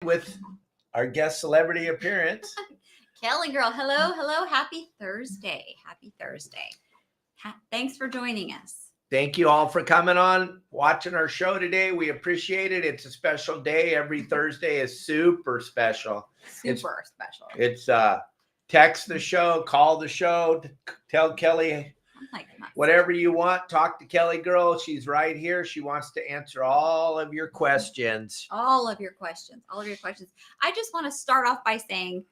with our guest celebrity appearance. Kelly girl, hello. Happy Thursday. Thanks for joining us. Thank you all for coming on, watching our show today. We appreciate it. It's a special day. Every Thursday is super special. It's text the show, call the show, tell Kelly whatever you want. Talk to Kelly Girl. She's right here. She wants to answer all of your questions. All of your questions. I just want to start off by saying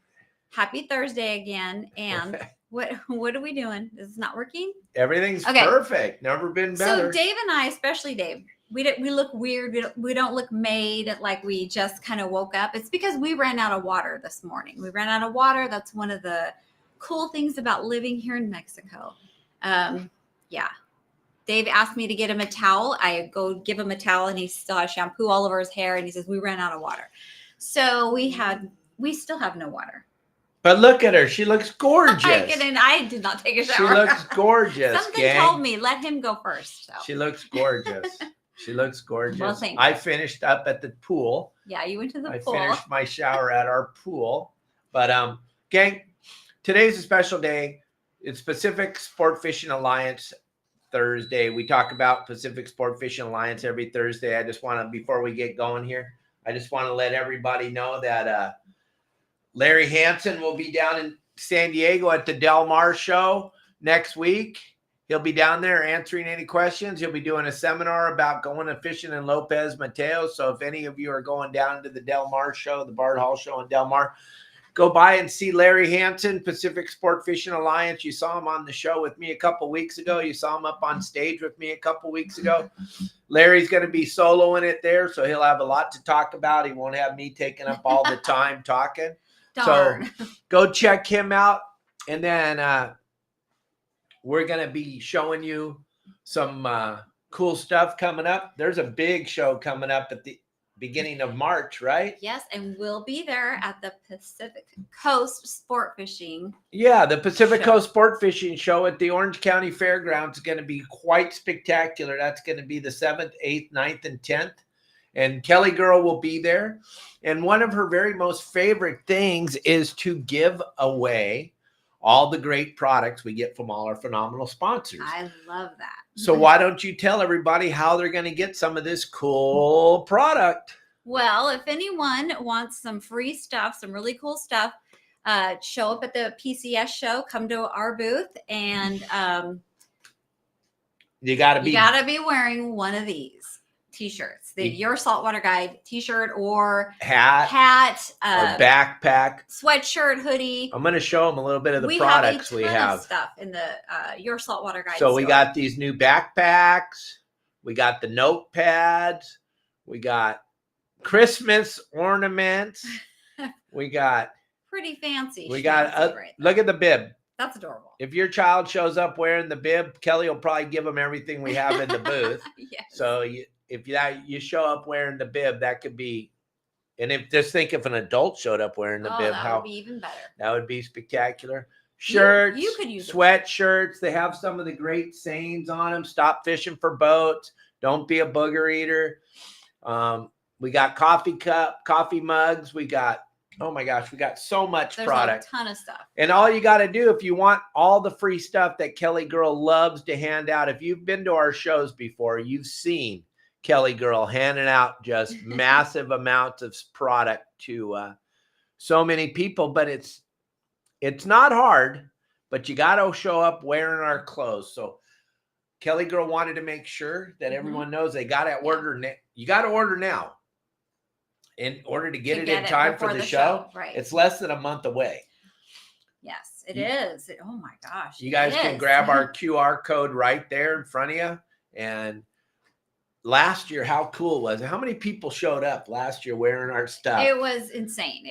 happy Thursday again. And what are we doing? Is this not working? Everything's perfect. Never been better. So Dave and I, especially Dave, we look weird. We don't look made like we just kind of woke up. It's because we ran out of water this morning. We ran out of water. That's one of the cool things about living here in Mexico. Yeah. Dave asked me to get him a towel. I go give him a towel and he still has shampoo all over his hair. And he says, we ran out of water. So we still have no water. But look at her. She looks gorgeous. I did not take a shower. She looks gorgeous. Something told me, let him go first. So. She looks gorgeous. Well, thank I finished up at the pool. Yeah, you went to the pool. I finished my shower at our pool. But gang, today's a special day. It's Pacific Sport Fishing Alliance Thursday. We talk about Pacific Sport Fishing Alliance every Thursday. I just want to, before we get going here, I just want to let everybody know that Larry Hansen will be down in San Diego at the Del Mar show next week. He'll be down there answering any questions. He'll be doing a seminar about going and fishing in Lopez Mateos. So if any of you are going down to the Del Mar show, the Bard Hall show in Del Mar, go by and see Larry Hansen, Pacific Sport Fishing Alliance. You saw him on the show with me a couple weeks ago. You saw him up on stage with me a couple weeks ago. Larry's going to be soloing it there, so he'll have a lot to talk about. He won't have me taking up all the time talking. Darn. So go check him out. And then we're going to be showing you some cool stuff coming up. There's a big show coming up at the beginning of March, right? Yes, and we'll be there at the Pacific Coast Sport Fishing. Yeah, the Pacific Coast Sport Fishing show at the Orange County Fairgrounds is going to be quite spectacular. That's going to be the 7th, 8th, 9th, and 10th. And Kelly Girl will be there. And one of her very most favorite things is to give away all the great products we get from all our phenomenal sponsors. I love that. So why don't you tell everybody how they're going to get some of this cool product? Well, if anyone wants some free stuff, some really cool stuff, show up at the PCS show, come to our booth, and you got to be wearing one of these t-shirts, your Saltwater Guide t-shirt or hat or backpack, sweatshirt, hoodie. I'm going to show them a little bit of the products we have. Stuff in the your Saltwater Guide. So we got these new backpacks, we got the notepads, we got Christmas ornaments, we got pretty fancy. We got look at the bib. That's adorable. If your child shows up wearing the bib, Kelly will probably give them everything we have in the booth. Yes. So if you show up wearing the bib, that could be, and just think if an adult showed up wearing the bib, that would be even better. That would be spectacular. Shirts, you could use sweatshirts. They have some of the great sayings on them. Stop fishing for boats. Don't be a booger eater. We got coffee mugs. We got, oh my gosh, we got so much product. A ton of stuff. And all you got to do, if you want all the free stuff that Kelly Girl loves to hand out, if you've been to our shows before, you've seen Kelly Girl handing out just massive amounts of product to so many people. But it's not hard, but you got to show up wearing our clothes. So Kelly Girl wanted to make sure that everyone knows they got to order. You got to order now in order to get it in time for the show. Right. It's less than a month away. Yes, it is. Oh my gosh. You guys can grab our QR code right there in front of you. And last year, how cool was it? How many people showed up last year wearing our stuff? It was insane.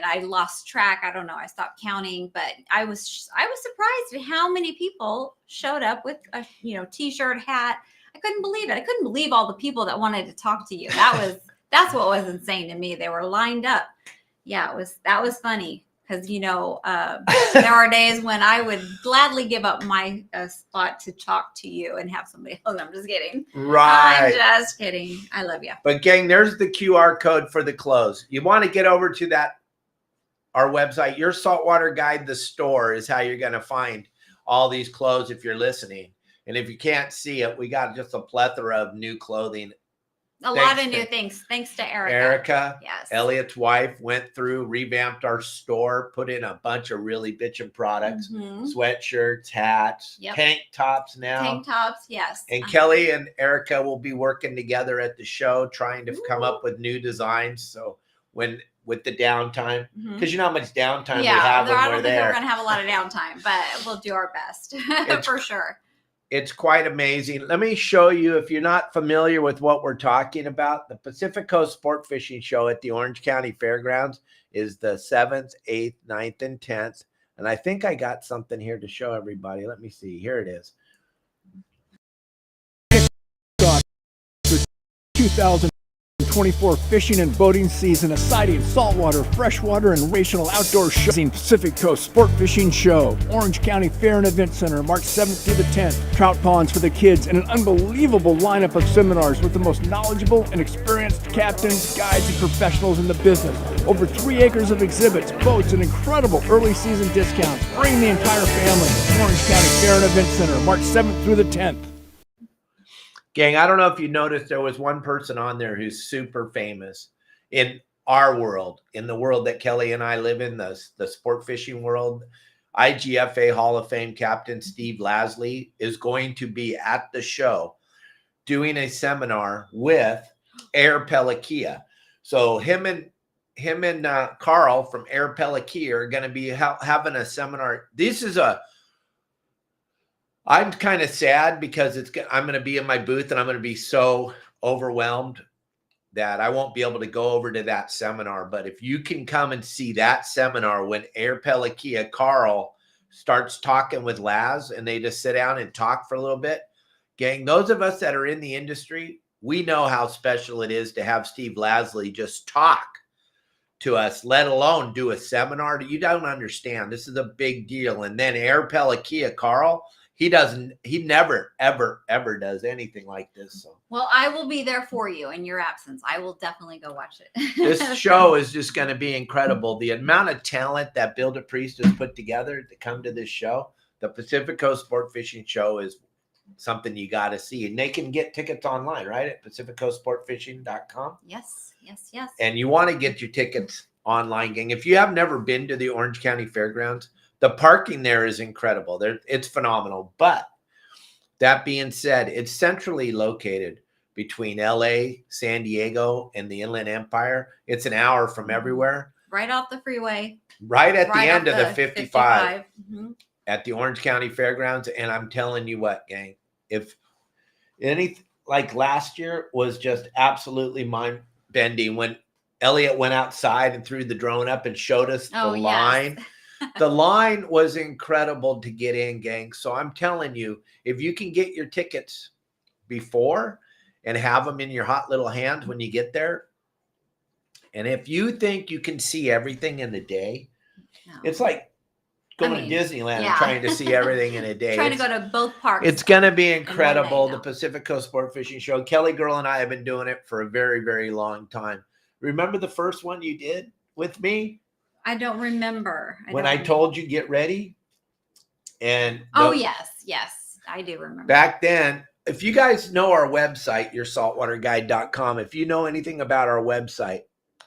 I lost track. I don't know. I stopped counting, but I was surprised at how many people showed up with a t-shirt, hat. I couldn't believe it. I couldn't believe all the people that wanted to talk to you. That's what was insane to me. They were lined up. Yeah, that was funny because there are days when I would gladly give up my spot to talk to you and have somebody else. I'm just kidding. Right. I'm just kidding. I love you. But gang, there's the QR code for the clothes. You want to get over to our website. Your Saltwater Guide, the store, is how you're going to find all these clothes if you're listening. And if you can't see it, we got just a plethora of new clothing. A lot of new things. Thanks to Erica. Erica, yes. Elliot's wife, went through, revamped our store, put in a bunch of really bitchin' products, sweatshirts, hats, tank tops now. Tank tops, yes. And Kelly and Erica will be working together at the show, trying to come up with new designs. So with the downtime, because you know how much downtime we have when I we're don't think there. we're going to have a lot of downtime, but we'll do our best for sure. It's quite amazing. Let me show you, if you're not familiar with what we're talking about, the Pacific Coast Sport Fishing Show at the Orange County Fairgrounds is the 7th, 8th, 9th, and 10th. And I think I got something here to show everybody. Let me see. Here it is. 2024 fishing and boating season, a sighting, saltwater, freshwater, and recreational outdoor show. Pacific Coast Sport Fishing Show, Orange County Fair and Event Center, March 7th through the 10th. Trout ponds for the kids and an unbelievable lineup of seminars with the most knowledgeable and experienced captains, guides, and professionals in the business. Over 3 acres of exhibits, boats, and incredible early season discounts. Bring the entire family. Orange County Fair and Event Center, March 7th through the 10th. Gang, I don't know if you noticed, there was one person on there who's super famous in our world, in the world that Kelly and I live in, the sport fishing world. IGFA Hall of Fame captain Steve Lasley is going to be at the show doing a seminar with Air Pelakia. So him and Carl from Air Pelakia are going to be having a seminar. I'm kind of sad because I'm going to be in my booth and I'm going to be so overwhelmed that I won't be able to go over to that seminar. But if you can come and see that seminar when Air Pelakia, Carl starts talking with Laz and they just sit down and talk for a little bit. Gang, those of us that are in the industry, we know how special it is to have Steve Lasley just talk to us, let alone do a seminar. You don't understand. This is a big deal. And then Air Pelakia, Carl, he never, ever, ever does anything like this. So. Well, I will be there for you in your absence. I will definitely go watch it. This show is just going to be incredible. The amount of talent that Bill DePriest has put together to come to this show, the Pacific Coast Sport Fishing Show, is something you got to see. And they can get tickets online, right? At pacificcoastsportfishing.com. Yes. And you want to get your tickets online, gang. If you have never been to the Orange County Fairgrounds, the parking there is incredible. It's phenomenal. But that being said, it's centrally located between LA, San Diego, and the Inland Empire. It's an hour from everywhere. Right off the freeway. Right at the end of the 55. At the Orange County Fairgrounds. And I'm telling you what, gang, if anything like last year was just absolutely mind-bending when Elliot went outside and threw the drone up and showed us the line. Yes. The line was incredible to get in, gang. So I'm telling you, if you can get your tickets before and have them in your hot little hands when you get there, and if you think you can see everything in a day, it's like going to Disneyland and trying to see everything in a day. Trying to go to both parks. It's going to be incredible. The Pacific Coast Sport Fishing Show. Kelly Girl and I have been doing it for a very, very long time. Remember the first one you did with me? I don't remember. I told you get ready. And yes, I do remember. Back then, if you guys know our website, yoursaltwaterguide.com, if you know anything about our website,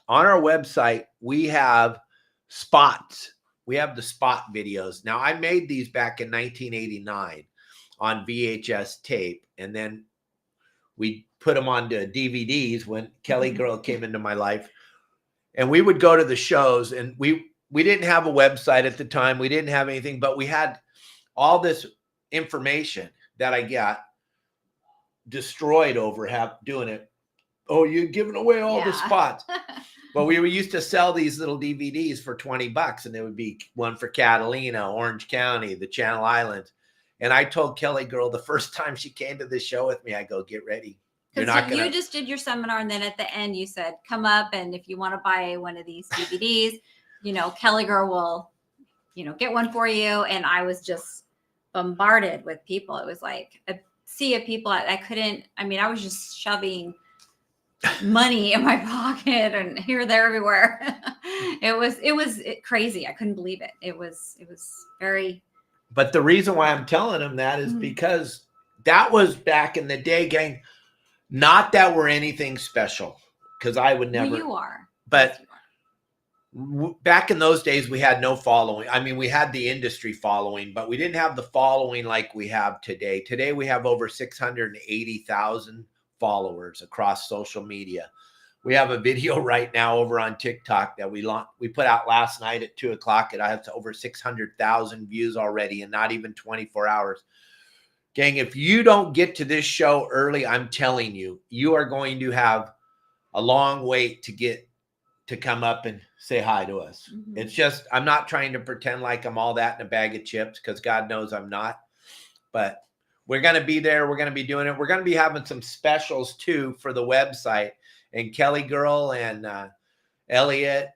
on our website, we have spots. We have the spot videos. Now, I made these back in 1989 on VHS tape, and then we put them onto DVDs when Kelly Girl came into my life. And we would go to the shows, and we didn't have a website at the time. We didn't have anything, but we had all this information that I got destroyed over doing it. Oh, you're giving away all the spots. Well, we used to sell these little DVDs for $20, and there would be one for Catalina, Orange County, the Channel Islands. And I told Kelly Girl the first time she came to the show with me, I go, get ready. You just did your seminar, and then at the end you said, come up, and if you want to buy one of these DVDs, you know, Kelly Girl will, you know, get one for you. And I was just bombarded with people. It was like a sea of people. I couldn't, I mean, I was just shoving money in my pocket and here, there, everywhere. It was crazy. I couldn't believe it. It was very. But the reason why I'm telling them that is because that was back in the day, gang. Not that we're anything special, because I would never. Well, you are. But Yes, you are. back in those days, we had no following. I mean, we had the industry following, but we didn't have the following like we have today. Today, we have over 680,000 followers across social media. We have a video right now over on TikTok that we put out last night at 2:00. It has over 600,000 views already in not even 24 hours. Gang, if you don't get to this show early, I'm telling you, you are going to have a long wait to come up and say hi to us. Mm-hmm. It's just, I'm not trying to pretend like I'm all that in a bag of chips, because God knows I'm not. But we're going to be there. We're going to be doing it. We're going to be having some specials too for the website. And Kelly Girl and Elliot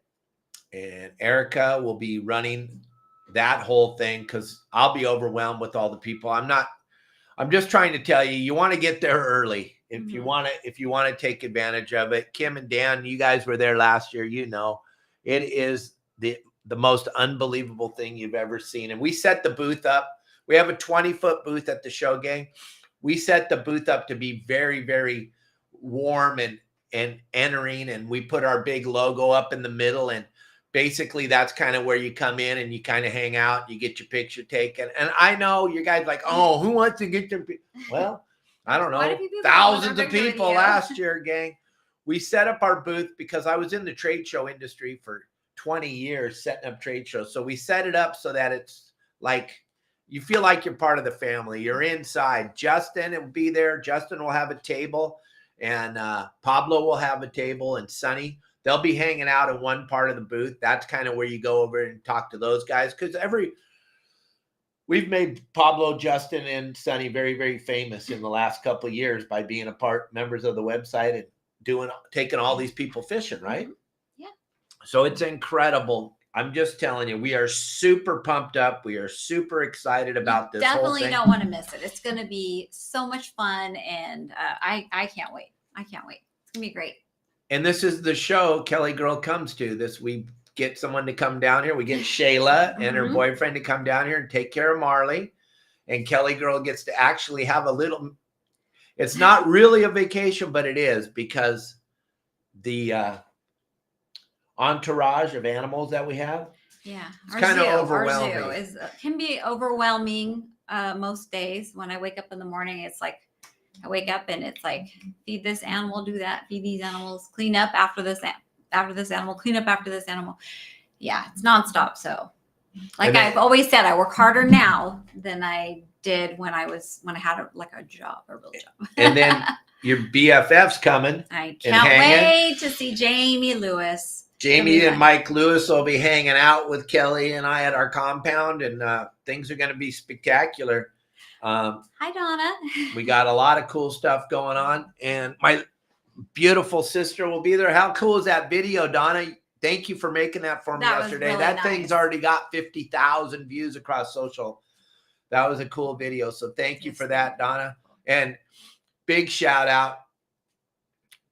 and Erica will be running that whole thing, because I'll be overwhelmed with all the people. I'm just trying to tell you, you want to get there early if you want to take advantage of it. Kim and Dan, you guys were there last year. You know, it is the most unbelievable thing you've ever seen. And we set the booth up. We have a 20-foot booth at the show, gang. We set the booth up to be very, very warm and entering. And we put our big logo up in the middle, and basically that's kind of where you come in and you kind of hang out, you get your picture taken. And I know you guys like, oh, who wants to get their well, I don't know, thousands of people last year, gang. We set up our booth because I was in the trade show industry for 20 years setting up trade shows. So we set it up so that it's like you feel like you're part of the family. You're inside. Justin will be there. Justin will have a table, and Pablo will have a table, and Sonny. They'll be hanging out in one part of the booth. That's kind of where you go over and talk to those guys, because we've made Pablo, Justin, and Sonny very, very famous in the last couple of years by being members of the website and taking all these people fishing, right? Yeah. So it's incredible. I'm just telling you, we are super pumped up. We are super excited about this. Definitely whole thing. don't want to miss it. It's going to be so much fun, and I can't wait. I can't wait. It's going to be great. And this is the show Kelly Girl comes to. We get someone to come down here. We get Shayla and her boyfriend to come down here and take care of Marley. And Kelly Girl gets to actually have it's not really a vacation, but it is, because the entourage of animals that we have. Yeah. It's kind of overwhelming. Our zoo can be overwhelming most days. When I wake up in the morning, it's like, I wake up and it's like, feed this animal, do that, feed these animals, clean up after this animal, clean up after this animal. Yeah, it's nonstop. So like I've always said, I work harder now than I did when I had a real job. And then your BFF's coming. I can't wait to see Jamie Lewis. Jamie and Mike Lewis will be hanging out with Kelly and I at our compound, and things are going to be spectacular. Hi, Donna. We got a lot of cool stuff going on, and my beautiful sister will be there. How cool is that video, Donna? Thank you for making that for me yesterday. Really that nice. Thing's already got 50,000 views across social. That was a cool video. So thank you for that, Donna. And big shout out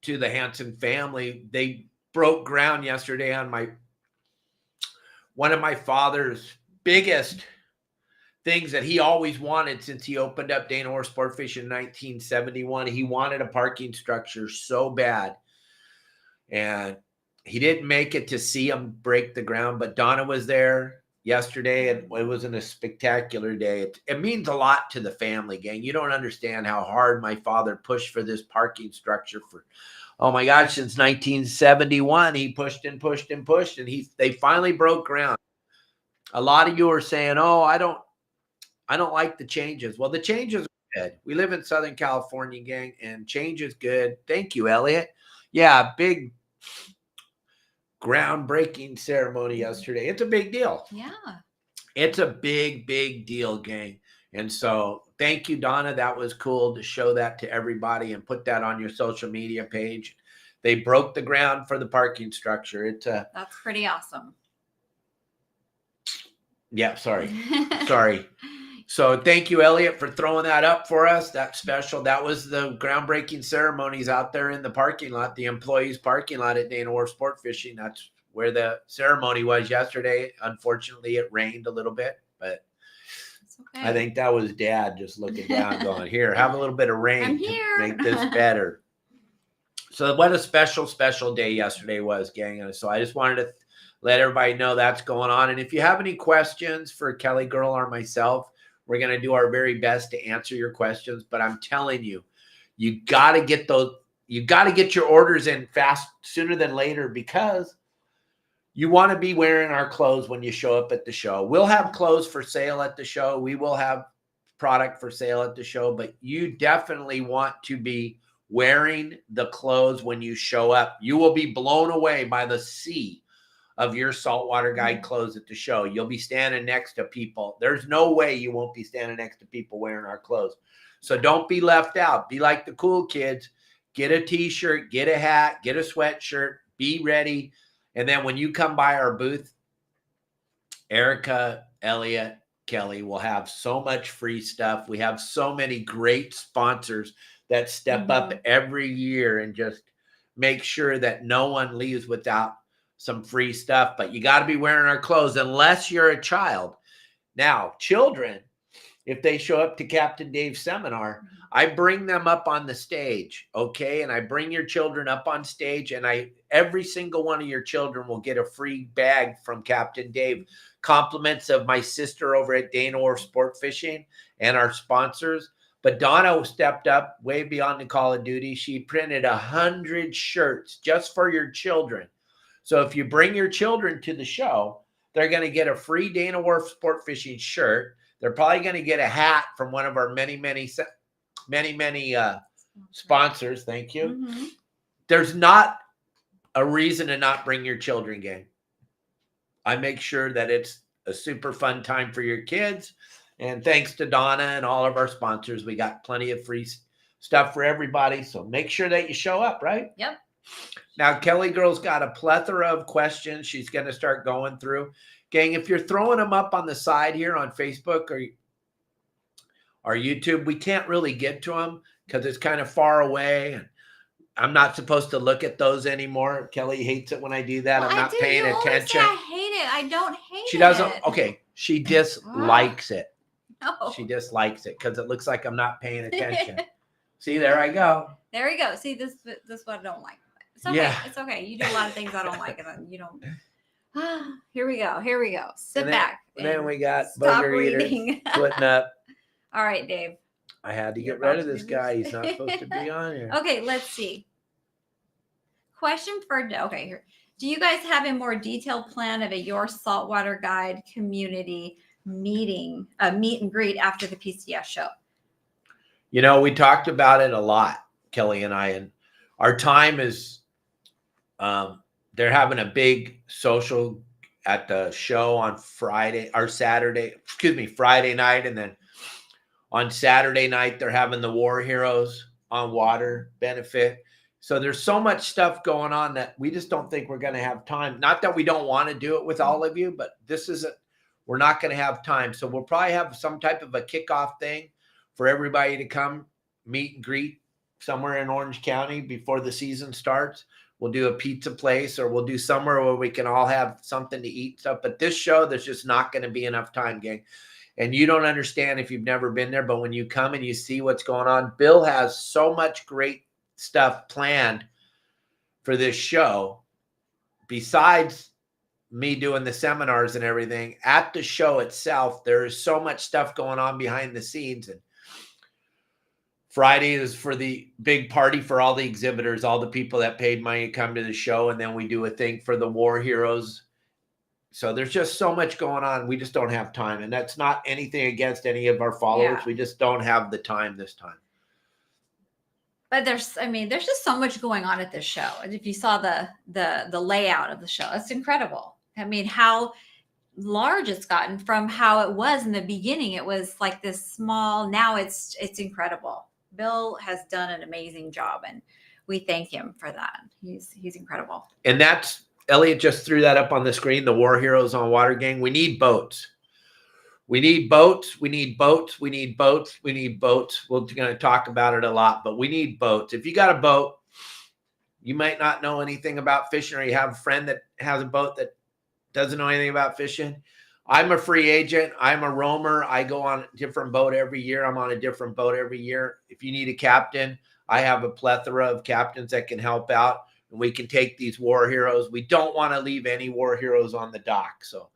to the Hansen family. They broke ground yesterday on one of my father's biggest things that he always wanted since he opened up Dana Orr Sportfishing in 1971. He wanted a parking structure so bad. And he didn't make it to see him break the ground, but Donna was there yesterday, and it was a spectacular day. It means a lot to the family, gang. You don't understand how hard my father pushed for this parking structure for, oh my gosh, since 1971. He pushed and pushed and pushed, and they finally broke ground. A lot of you are saying, oh, I don't like the changes. Well, the changes are good. We live in Southern California, gang, and change is good. Thank you, Elliot. Yeah, big groundbreaking ceremony yesterday. It's a big deal. Yeah. It's a big, big deal, gang. And so thank you, Donna. That was cool to show that to everybody and put that on your social media page. They broke the ground for the parking structure. That's pretty awesome. Yeah, sorry. So thank you, Elliot, for throwing that up for us. That's special. That was the groundbreaking ceremonies out there in the parking lot, the employees' parking lot at Dana Wharf Sport Fishing. That's where the ceremony was yesterday. Unfortunately, it rained a little bit, but okay. I think that was Dad just looking down, going, "Here, have a little bit of rain to make this better." So what a special, special day yesterday was, gang. And so I just wanted to let everybody know that's going on. And if you have any questions for Kelly Girl or myself, we're going to do our very best to answer your questions. But I'm telling you, you got to get those. You got to get your orders in fast, sooner than later, because you want to be wearing our clothes when you show up at the show. We'll have clothes for sale at the show. We will have product for sale at the show, but you definitely want to be wearing the clothes when you show up. You will be blown away by the sea of your saltwater guide clothes at the show. You'll be standing next to people. There's no way you won't be standing next to people wearing our clothes. So don't be left out. Be like the cool kids. Get a t-shirt, get a hat, get a sweatshirt, be ready. And then when you come by our booth, Erica, Elliot, Kelly will have so much free stuff. We have so many great sponsors that step up every year and just make sure that no one leaves without some free stuff. But you got to be wearing our clothes unless you're a child. Now, children, if they show up to Captain Dave's seminar, I bring them up on the stage, okay? And I bring your children up on stage, and every single one of your children will get a free bag from Captain Dave. Compliments of my sister over at Dana Wharf Sport Fishing and our sponsors. But Donna stepped up way beyond the call of duty. She printed 100 shirts just for your children. So if you bring your children to the show, they're going to get a free Dana Wharf Sport Fishing shirt. They're probably going to get a hat from one of our many sponsors. Thank you. There's not a reason to not bring your children, gang. I make sure that it's a super fun time for your kids. And thanks to Donna and all of our sponsors, we got plenty of free stuff for everybody. So make sure that you show up, right? Yep. Now, Kelly Girl's got a plethora of questions she's going to start going through. Gang, if you're throwing them up on the side here on Facebook or YouTube, we can't really get to them because it's kind of far away. And I'm not supposed to look at those anymore. Kelly hates it when I do that. Well, I'm not paying attention. I hate it. I don't hate it. She doesn't. Okay. She dislikes it. No. She dislikes it because it looks like I'm not paying attention. See, there I go. There you go. See, this is what I don't like. It's okay. Yeah. It's okay. You do a lot of things I don't like, and you don't. Here we go. Sit back. And then we got stop Booger reading. Eater putting up. All right, Dave. I had to get rid of this guy. He's not supposed to be on here. Okay, let's see. Question for okay here. Do you guys have a more detailed plan of your saltwater guide community meet and greet after the PCS show? You know, we talked about it a lot, Kelly and I, and our time is, they're having a big social at the show on Friday night. And then on Saturday night, they're having the War Heroes on Water benefit. So there's so much stuff going on that we just don't think we're going to have time. Not that we don't want to do it with all of you, but we're not going to have time. So we'll probably have some type of a kickoff thing for everybody to come meet and greet somewhere in Orange County before the season starts. We'll do a pizza place, or we'll do somewhere where we can all have something to eat stuff. But this show, there's just not going to be enough time, gang. And you don't understand if you've never been there, but when you come and you see what's going on, Bill has so much great stuff planned for this show. Besides me doing the seminars and everything, at the show itself, there is so much stuff going on behind the scenes. And Friday is for the big party for all the exhibitors, all the people that paid money to come to the show. And then we do a thing for the War Heroes. So there's just so much going on. We just don't have time. And that's not anything against any of our followers. Yeah. We just don't have the time this time. But there's just so much going on at this show. And if you saw the layout of the show, it's incredible. I mean, how large it's gotten from how it was in the beginning. It was like this small, now it's incredible. Bill has done an amazing job, and we thank him for that. He's incredible. And that's, Elliot just threw that up on the screen, the War Heroes on Water, gang. We need boats. We need boats. We need boats. We need boats. We need boats. We're going to talk about it a lot, but we need boats. If you got a boat, you might not know anything about fishing, or you have a friend that has a boat that doesn't know anything about fishing. I'm a free agent. I'm a roamer. I go on a different boat every year. I'm on a different boat every year. If you need a captain, I have a plethora of captains that can help out, and we can take these war heroes. We don't want to leave any war heroes on the dock. So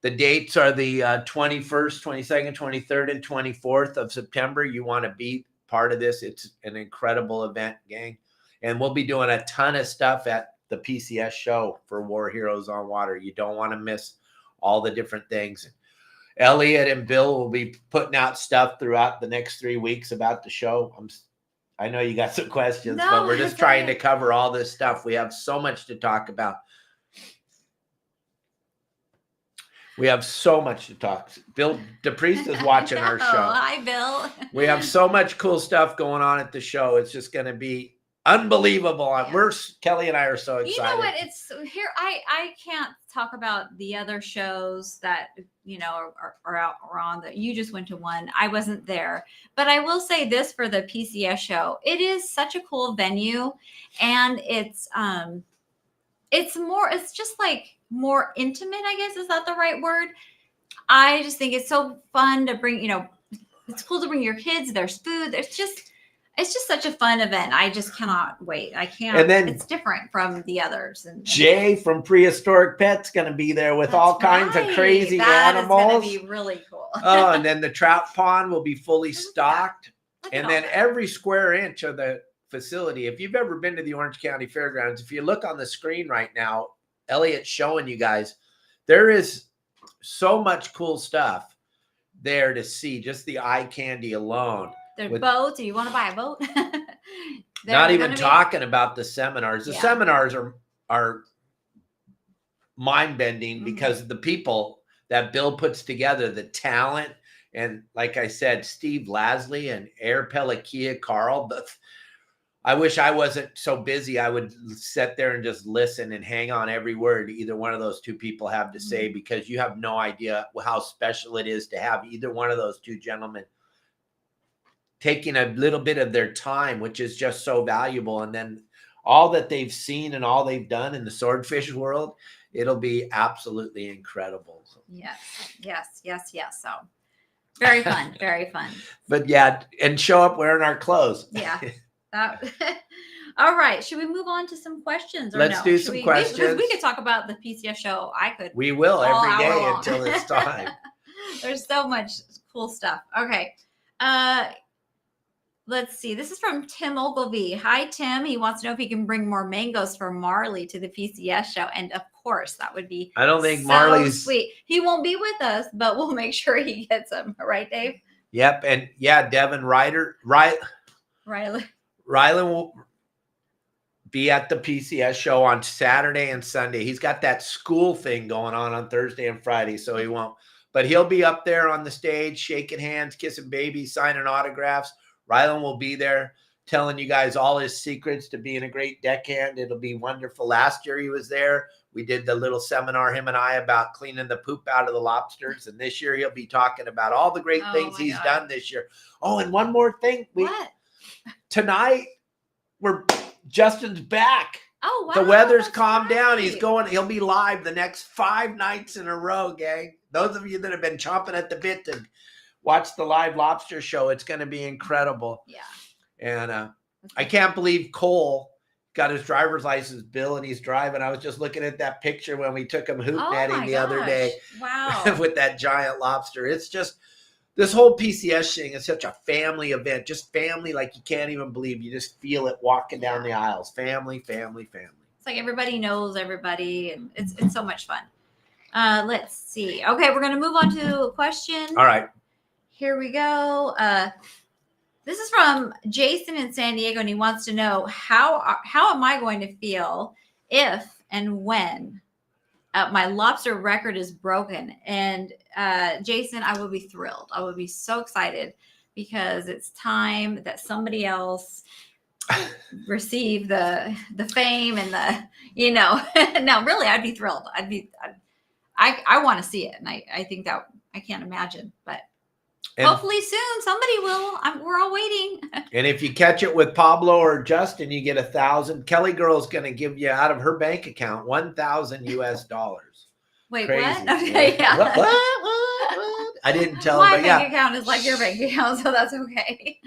the dates are the 21st, 22nd, 23rd, and 24th of September. You want to be part of this. It's an incredible event, gang. And we'll be doing a ton of stuff at the PCS show for War Heroes on Water. You don't want to miss all the different things. Elliot and Bill will be putting out stuff throughout the next 3 weeks about the show. I know you got some questions, but we're just trying to cover all this stuff. We have so much to talk about. We have so much to talk. Bill DePriest is watching our show. Hi, Bill. We have so much cool stuff going on at the show. It's just going to be unbelievable. Yeah. Kelly and I are so excited. You know what? It's here. I can't talk about the other shows that, are out or on that. You just went to one. I wasn't there, but I will say this for the PCS show. It is such a cool venue, and it's just like more intimate, I guess. Is that the right word? I just think it's so fun to bring, it's cool to bring your kids. There's food. It's just such a fun event. I just cannot wait. I can't. And then it's different from the others. And Jay from Prehistoric Pets going to be there with all kinds of crazy animals. That's going to be really cool. Oh, and then the trout pond will be fully stocked. And then every square inch of the facility, if you've ever been to the Orange County Fairgrounds, if you look on the screen right now, Elliot's showing you guys, there is so much cool stuff there to see, just the eye candy alone. There's boats. Do you want to buy a boat? Not even talking about the seminars. The seminars are mind-bending because the people that Bill puts together, the talent, and like I said, Steve Lasley and Air Pelikia Carl. I wish I wasn't so busy. I would sit there and just listen and hang on every word either one of those two people have to say, because you have no idea how special it is to have either one of those two gentlemen taking a little bit of their time, which is just so valuable. And then all that they've seen and all they've done in the swordfish world, it'll be absolutely incredible. Yes. So very fun, very fun. But yeah, and show up wearing our clothes. Yeah. All right. Should we move on to some questions? Or Let's do some questions. We could talk about the PCS show. We will every day until it's time. There's so much cool stuff. Okay. Let's see. This is from Tim Ogilvie. Hi, Tim. He wants to know if he can bring more mangoes for Marley to the PCS show. And of course, that would be I don't think Marley's sweet. He won't be with us, but we'll make sure he gets them. Right, Dave? Yep. And Devin Rylan will be at the PCS show on Saturday and Sunday. He's got that school thing going on Thursday and Friday, so he won't. But he'll be up there on the stage, shaking hands, kissing babies, signing autographs. Rylan will be there telling you guys all his secrets to being a great deckhand. It'll be wonderful. Last year he was there. We did the little seminar, him and I, about cleaning the poop out of the lobsters. And this year he'll be talking about all the great things he's done this year. Oh, and one more thing. What? Tonight, Justin's back. Oh, wow. The weather's calmed down. He'll be live the next 5 nights in a row, gang. Those of you that have been chomping at the bit to watch the live lobster show, it's going to be incredible. Yeah. And I can't believe Cole got his driver's license, Bill, and he's driving. I was just looking at that picture when we took him hoot netting the other day. Wow. With that giant lobster. It's just, this whole PCS thing is such a family event, just family like you can't even believe. You just feel it walking down the aisles. Family. It's like everybody knows everybody, and it's so much fun. Let's see. Okay, we're going to move on to a question. All right. Here we go. This is from Jason in San Diego, and he wants to know how am I going to feel if and when my lobster record is broken? And Jason, I will be thrilled. I will be so excited because it's time that somebody else receive the fame and no, really, I'd be thrilled. I want to see it. And I think that I can't imagine, but And, hopefully soon somebody will. We're all waiting. and if you catch it with Pablo or Justin, you get 1,000. KellyGirl's going to give you out of her bank account $1,000 US. Wait, Crazy. what? Okay, yeah. What? I didn't tell My him, but bank account is like your bank account, so that's okay.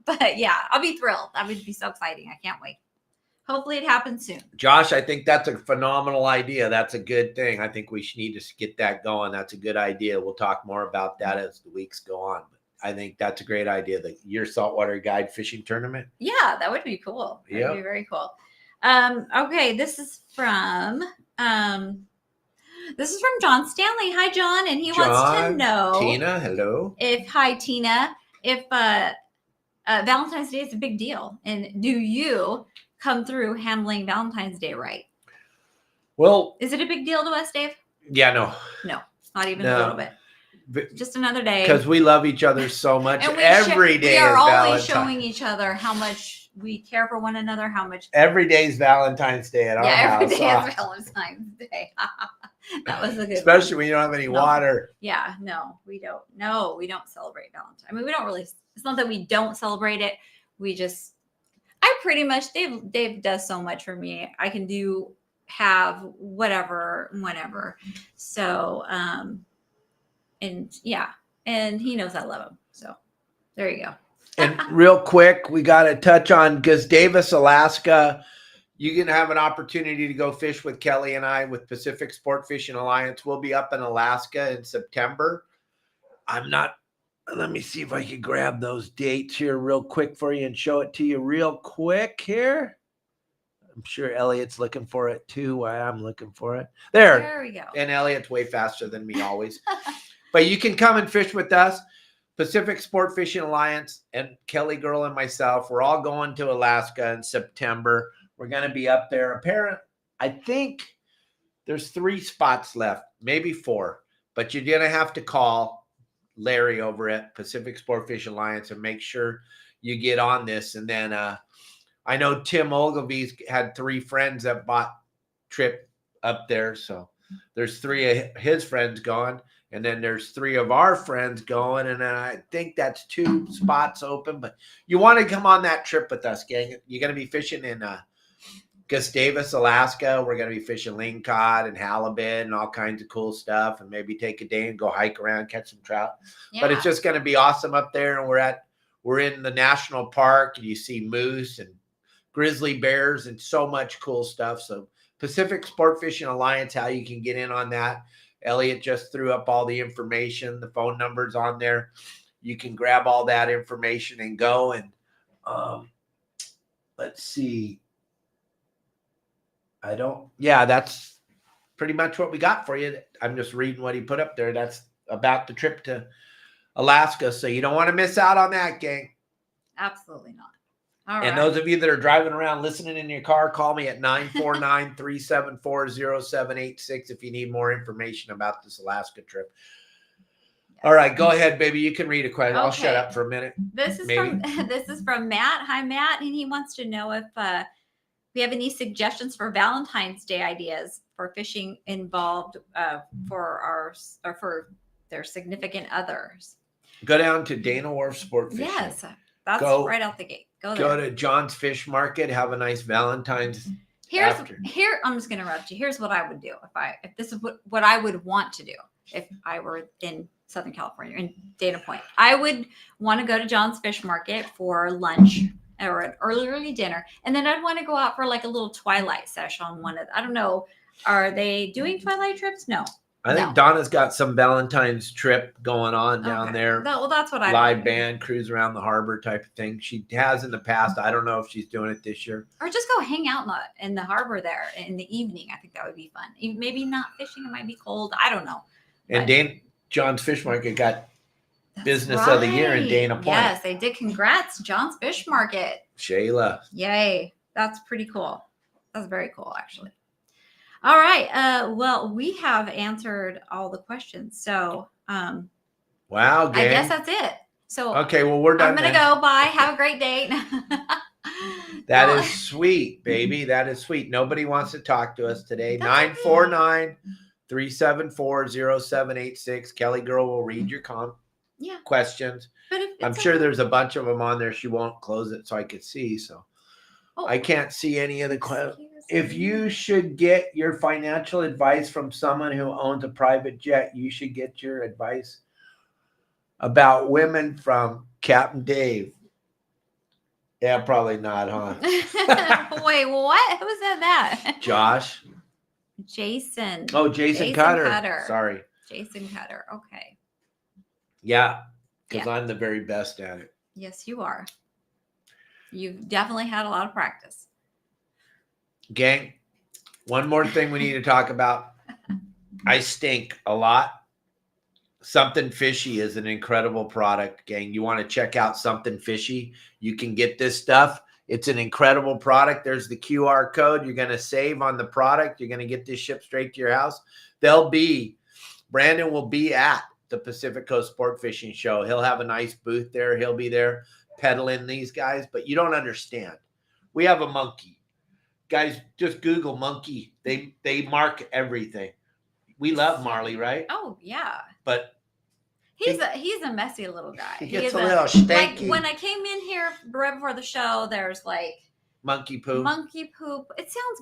But yeah, I'll be thrilled. That would be so exciting. I can't wait. Hopefully it happens soon. Josh, I think that's a phenomenal idea. That's a good thing. I think we should need to get that going. That's a good idea. We'll talk more about that as the weeks go on. But I think that's a great idea. Your saltwater guide fishing tournament. Yeah, that would be cool. That Yep. would be very cool. Okay, this is from John Stanley. Hi, John, and he wants to know Tina, hello. Tina, if Valentine's Day is a big deal, and do you come through handling Valentine's Day right? Well, Is it a big deal to us, Dave? yeah, no, Not even No. a little bit. Just another day. because we love each other so much. And Every day we are is always Valentine's. showing each other how much we care for one another, how much. Every day is Valentine's Day at our Every house. day is Valentine's Day. That was a good Especially one. when you don't have any No. water. Yeah, no, we don't. No, we don't celebrate Valentine's. I mean, we don't really. It's not that we don't celebrate it. We just. I pretty much. Dave does so much for me. I can have whatever, whenever. So, and yeah, and he knows I love him. So, there you go. And real quick, we got to touch on Gustavus, Alaska. You can have an opportunity to go fish with Kelly and I with Pacific Sport Fishing Alliance. We'll be up in Alaska in September. Let me see if I can grab those dates here real quick for you and show it to you real quick here. I'm sure Elliot's looking for it too while I'm looking for it. There we go. And Elliot's way faster than me always. But you can come and fish with us. Pacific Sport Fishing Alliance and Kelly Girl and myself, we're all going to Alaska in September. We're going to be up there. I think there's 3 spots left, maybe 4. But you're going to have to call Larry over at Pacific Sport Fishing Alliance and make sure you get on this. And then I know Tim Ogilvy's had 3 friends that bought trip up there. So there's 3 of his friends going. And then there's 3 of our friends going. And I think that's 2 spots open. But you want to come on that trip with us, gang. You're going to be fishing in Gustavus, Alaska. We're going to be fishing lingcod and halibut and all kinds of cool stuff. And maybe take a day and go hike around, catch some trout. Yeah. But it's just going to be awesome up there. And we're in the national park. And you see moose and grizzly bears and so much cool stuff. So Pacific Sport Fishing Alliance, how you can get in on that. Elliot just threw up all the information, the phone numbers on there. You can grab all that information and go. And let's see. That's pretty much what we got for you. I'm just reading what he put up there. That's about the trip to Alaska. So you don't want to miss out on that, gang. Absolutely not. All And right. those of you that are driving around listening in your car, call me at 949-374-0786 if you need more information about this Alaska trip. All right, go ahead, baby. You can read a question. I'll shut Okay. up for a minute. This is from Matt. Hi, Matt, and he wants to know if we have any suggestions for Valentine's Day ideas for fishing involved for their significant others. Go down to Dana Wharf Sport Fishing. Yes, that's right out the gate. Go there. Go to John's Fish Market. Have a nice Valentine's. Here, I'm just going to interrupt you. Here's what I would do if this is what I would want to do if I were in Southern California, in Dana Point. I would want to go to John's Fish Market for lunch or an early dinner, and then I'd want to go out for like a little twilight session on I don't know, are they doing twilight trips? No. I think Donna's got some Valentine's trip going on down there. Well, that's what I live band, cruise around the harbor type of thing. She has in the past. I don't know if she's doing it this year. Or just go hang out in the harbor there in the evening. I think that would be fun. Maybe not fishing. It might be cold. I don't know. And John's Fish Market got business of the year in Dana Point. Yes, they did. Congrats, John's Fish Market. Shayla. Yay. That's pretty cool. That's very cool, actually. All right. Well, we have answered all the questions. So wow, gang. I guess that's it. So okay, well, we're done. I'm gonna go. Bye. Have a great day. That is sweet, baby. That is sweet. Nobody wants to talk to us today. That's 949 374-0786. Kelly Girl will read your questions. But if I'm sure there's a bunch of them on there. She won't close it so I could see. So I can't see any of the questions. If you should get your financial advice from someone who owns a private jet, you should get your advice about women from Captain Dave. Yeah, probably not, huh? Wait, what? Who said that? Josh. Jason. Oh, Jason Cutter. Sorry. Jason Cutter. Okay. Yeah, because I'm the very best at it. Yes, you are. You've definitely had a lot of practice. Gang, one more thing we need to talk about. I stink a lot. Something Fishy is an incredible product, gang. You want to check out Something Fishy? You can get this stuff. It's an incredible product. There's the QR code. You're going to save on the product. You're going to get this shipped straight to your house. Brandon will be at the Pacific Coast Sport Fishing Show. He'll have a nice booth there. He'll be there peddling these guys, but you don't understand. We have a monkey. Guys, just Google monkey. They mark everything. We love Marley, right? Oh, yeah. But he's a messy little guy. He gets a little stanky. Like when I came in here right before the show, there's like monkey poop. It sounds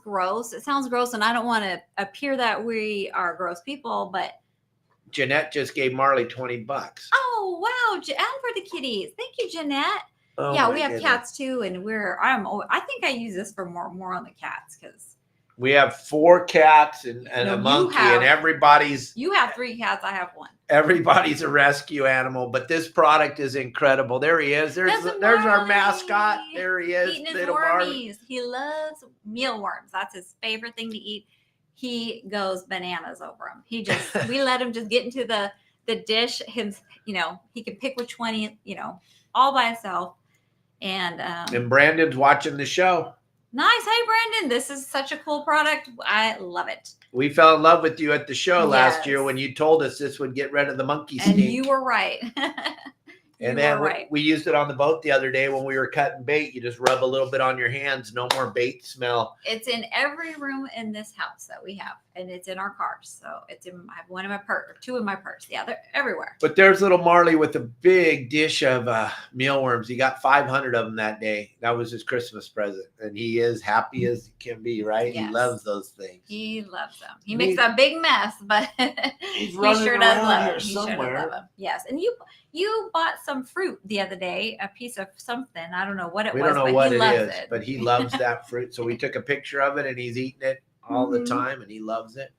gross. And I don't want to appear that we are gross people, but Jeanette just gave Marley $20. Oh, wow. And for the kitties. Thank you, Jeanette. Oh, yeah, we have cats too, and I think I use this for more on the cats because we have 4 cats and a monkey, and everybody's. You have 3 cats. I have 1. Everybody's a rescue animal, but this product is incredible. There he is. There's our mascot. There he is. Eating his wormies. He loves mealworms. That's his favorite thing to eat. He goes bananas over them. We let him just get into the dish. He can pick which one all by himself. And Brandon's watching the show. Nice. Hey, Brandon, this is such a cool product. I love it. We fell in love with you at the show last year when you told us this would get rid of the monkey stink. And you were right. And then we used it on the boat the other day when we were cutting bait. You just rub a little bit on your hands. No more bait smell. It's in every room in this house that we have. And it's in our cars. So I have one in my purse, or 2 in my purse. Yeah, they're everywhere. But there's little Marley with a big dish of mealworms. He got 500 of them that day. That was his Christmas present. And he is happy as he can be, right? Yes. He loves those things. He loves them. He makes a big mess, but he sure does love them. He sure does love them. Yes. And you bought some fruit the other day, a piece of something. I don't know what it was. We don't know what it is, but he loves that fruit. So we took a picture of it, and he's eating it all the time, and he loves it.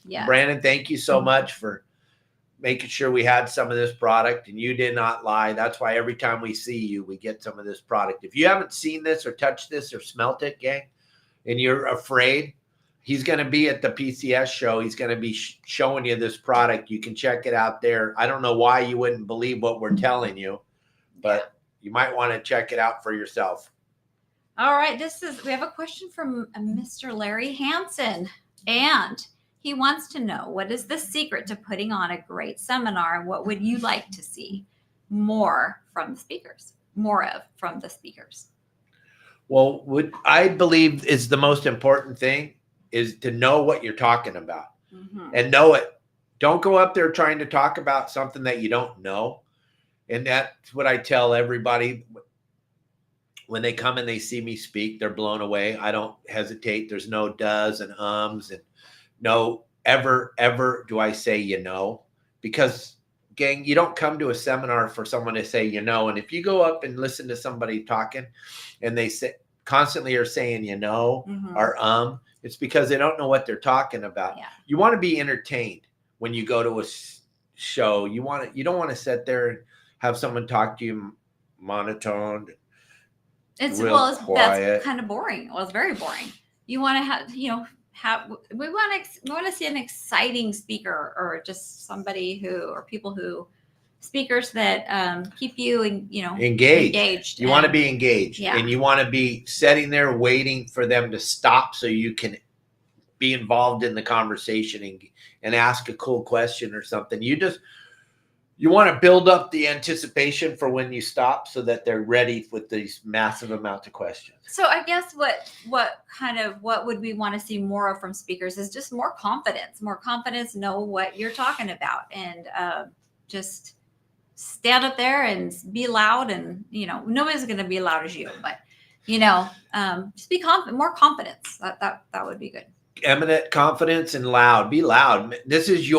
Yeah. Brandon, thank you so much for making sure we had some of this product, and you did not lie. That's why every time we see you, we get some of this product. If you haven't seen this or touched this or smelt it, gang, and you're afraid, he's going to be at the PCS show. He's going to be showing you this product. You can check it out there. I don't know why you wouldn't believe what we're telling you, but you might want to check it out for yourself. All right. We have a question from Mr. Larry Hansen, and he wants to know, what is the secret to putting on a great seminar, and what would you like to see more from the speakers? Well, what I believe is the most important thing is to know what you're talking about and know it. Don't go up there trying to talk about something that you don't know. And that's what I tell everybody when they come and they see me speak. They're blown away. I don't hesitate. There's no does and ums, and no ever do I say, because gang, you don't come to a seminar for someone to say, and if you go up and listen to somebody talking and they constantly are saying, or it's because they don't know what they're talking about. Yeah. You want to be entertained when you go to a show. You don't want to sit there and have someone talk to you monotoned. That's kind of boring. Well, it's very boring. You want to have, we want to see an exciting speaker, or just speakers that keep you engaged. You want to be engaged, and you want to be sitting there waiting for them to stop so you can be involved in the conversation and ask a cool question or something. you want to build up the anticipation for when you stop so that they're ready with these massive amounts of questions. So I guess what would we want to see more of from speakers is just more confidence, know what you're talking about, and just stand up there and be loud. And, nobody's going to be loud as you, but, just be more confidence. That would be good. Eminent confidence and loud. Be loud. This is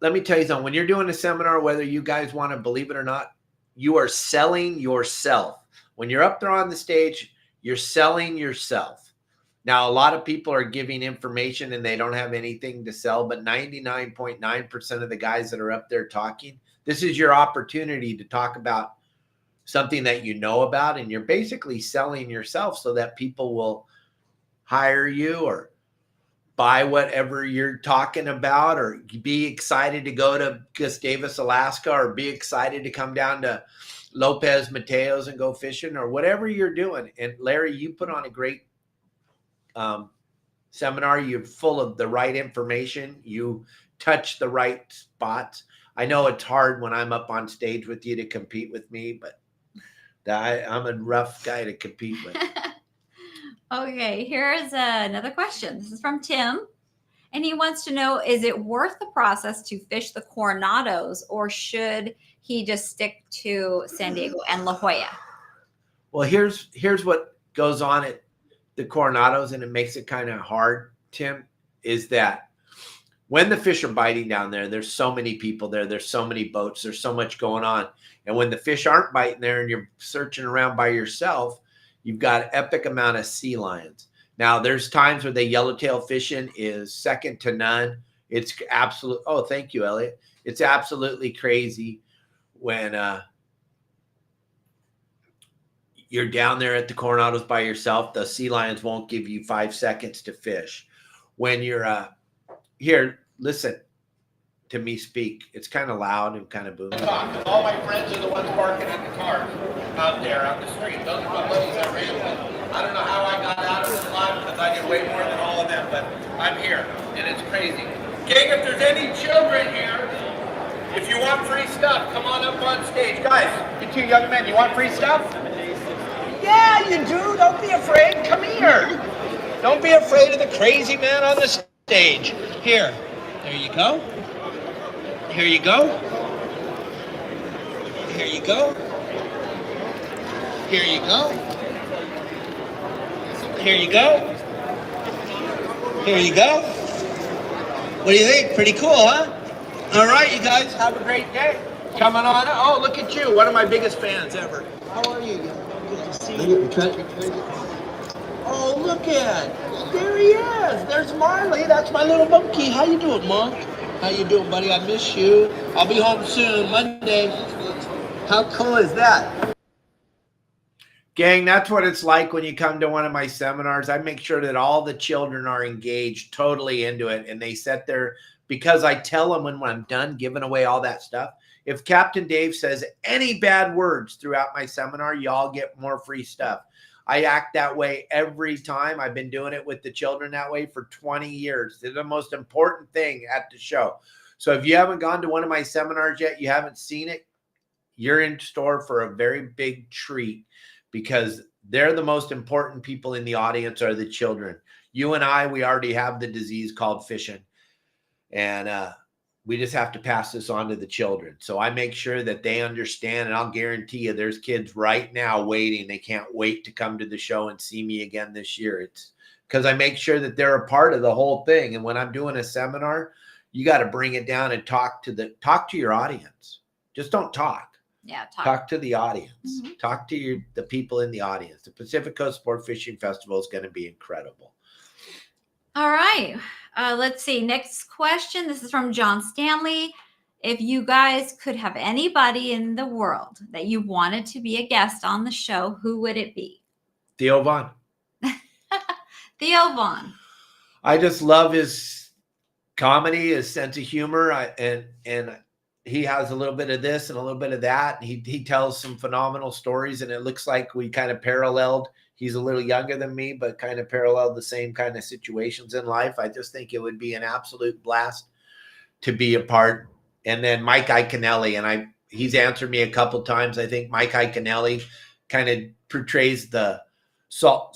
let me tell you something. When you're doing a seminar, whether you guys want to believe it or not, you are selling yourself. When you're up there on the stage, you're selling yourself. Now, a lot of people are giving information and they don't have anything to sell, but 99.9% of the guys that are up there talking, this is your opportunity to talk about something that you know about, and you're basically selling yourself so that people will hire you or buy whatever you're talking about, or be excited to go to Gustavus, Alaska, or be excited to come down to Lopez Mateos and go fishing, or whatever you're doing. And Larry, you put on a great seminar. You're full of the right information. You touch the right spots. I know it's hard when I'm up on stage with you to compete with me, but I'm a rough guy to compete with. Okay, here's another question. This is from Tim, and he wants to know, is it worth the process to fish the Coronados, or should he just stick to San Diego and La Jolla? Well, here's what goes on at the Coronados, and it makes it kind of hard, Tim, is that when the fish are biting down there, there's so many people there, there's so many boats, there's so much going on. And when the fish aren't biting there and you're searching around by yourself, you've got an epic amount of sea lions. Now, there's times where the yellowtail fishing is second to none. It's absolute. Oh, thank you, Elliot. It's absolutely crazy when you're down there at the Coronados by yourself. The sea lions won't give you 5 seconds to fish. When you're here, listen to me speak. It's kind of loud and kind of booming. All my friends are the ones parking at the cars out there on the street. Those are my buddies I ran with. I don't know how I got out of this line because I get way more than all of them, but I'm here, and it's crazy. Gang, if there's any children here, if you want free stuff, come on up on stage. Guys, you two young men, you want free stuff? Yeah, you do. Don't be afraid. Come here. Don't be afraid of the crazy man on the stage. Here. There you go. Here you go. Here you go. Here you go. Here you go. Here you go. What do you think? Pretty cool, huh? All right, you guys, have a great day. Coming on. Oh, look at you. One of my biggest fans ever. How are you? Good to see you. Oh, look at. There he is. There's Marley. That's my little monkey. How you doing, Monk? How you doing, buddy? I miss you. I'll be home soon, Monday. How cool is that? Gang, that's what it's like when you come to one of my seminars. I make sure that all the children are engaged, totally into it, and they sit there because I tell them when I'm done giving away all that stuff. If Captain Dave says any bad words throughout my seminar, y'all get more free stuff. I act that way every time. I've been doing it with the children that way for 20 years. They're the most important thing at the show. So if you haven't gone to one of my seminars yet, you haven't seen it, you're in store for a very big treat, because they're the most important people in the audience are the children. You and I, we already have the disease called fishing, and we just have to pass this on to the children. So I make sure that they understand, and I'll guarantee you there's kids right now waiting. They can't wait to come to the show and see me again this year. It's because I make sure that they're a part of the whole thing. And when I'm doing a seminar, you got to bring it down and talk to your audience. Just don't talk. Yeah, talk to the audience. Mm-hmm. Talk to the people in the audience. The Pacific Coast Sport Fishing Festival is going to be incredible. All right. Let's see. Next question. This is from John Stanley. If you guys could have anybody in the world that you wanted to be a guest on the show, who would it be? Theo Vaughn. Theo Vaughn. I just love his comedy, his sense of humor, and he has a little bit of this and a little bit of that. He tells some phenomenal stories, and it looks like we kind of paralleled. He's a little younger than me, but kind of paralleled the same kind of situations in life. I just think it would be an absolute blast to be a part and then Mike Iaconelli, and he's answered me a couple times. I think Mike Iaconelli kind of portrays the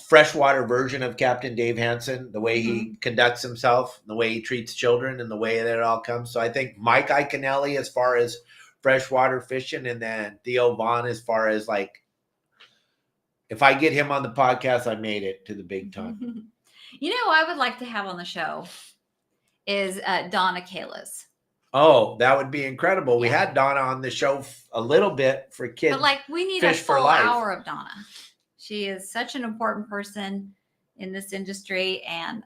freshwater version of Captain Dave Hansen, the way he conducts himself, the way he treats children, and the way that it all comes. So I think Mike Iaconelli as far as freshwater fishing, and then Theo Vaughn as far as like, if I get him on the podcast, I made it to the big time. You know, I would like to have on the show is Donna Kalis. Oh, that would be incredible. We had Donna on the show a little bit for kids. But like, we need a full hour of Donna. She is such an important person in this industry. And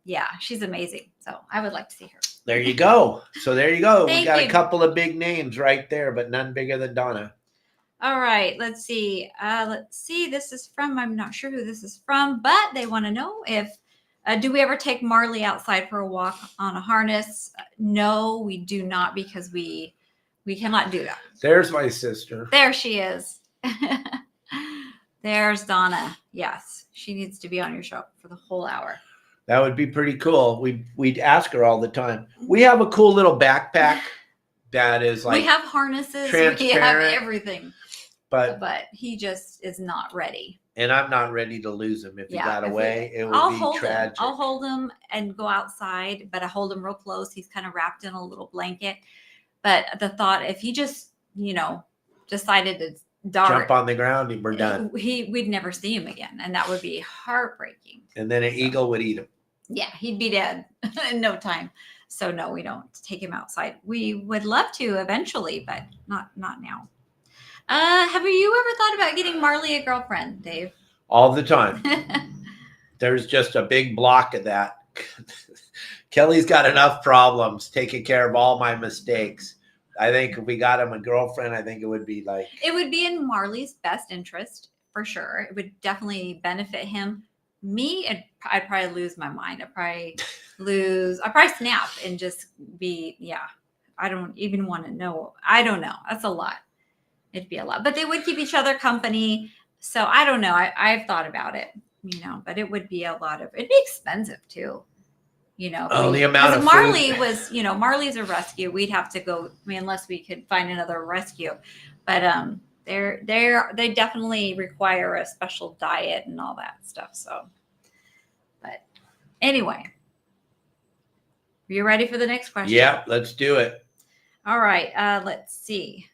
yeah, she's amazing. So I would like to see her. There you go. So there you go. Thank we got you. a couple of big names right there, but none bigger than Donna. All right. Let's see. This is from, I'm not sure who this is from, but they want to know if, do we ever take Marley outside for a walk on a harness? No, we do not, because we cannot do that. There's my sister. There she is. There's Donna. Yes, she needs to be on your show for the whole hour. That would be pretty cool. We'd ask her all the time. We have a cool little backpack that is like, we have harnesses, we have everything, but he just is not ready. And I'm not ready to lose him. If he got away, it would be tragic. I'll hold him and go outside, but I hold him real close. He's kind of wrapped in a little blanket. But the thought, if he just, decided to jump on the ground, we're done. We'd never see him again, and that would be heartbreaking. And then an eagle would eat him. Yeah, he'd be dead in no time. So no, we don't take him outside. We would love to eventually, but not now. Have you ever thought about getting Marley a girlfriend, Dave? All the time. There's just a big block of that. Kelly's got enough problems taking care of all my mistakes. I think if we got him a girlfriend, I think it would be like... It would be in Marley's best interest, for sure. It would definitely benefit him. Me, I'd probably lose my mind. I'd probably snap and just be, I don't even want to know. I don't know. That's a lot. It'd be a lot. But they would keep each other company. So I don't know. I've thought about it, but it would be a lot of... It'd be expensive, too. The amount of Marley food. Was, Marley's a rescue. We'd have to go, unless we could find another rescue. But they definitely require a special diet and all that stuff. So, but anyway, are you ready for the next question? Yeah, let's do it. All right. Let's see.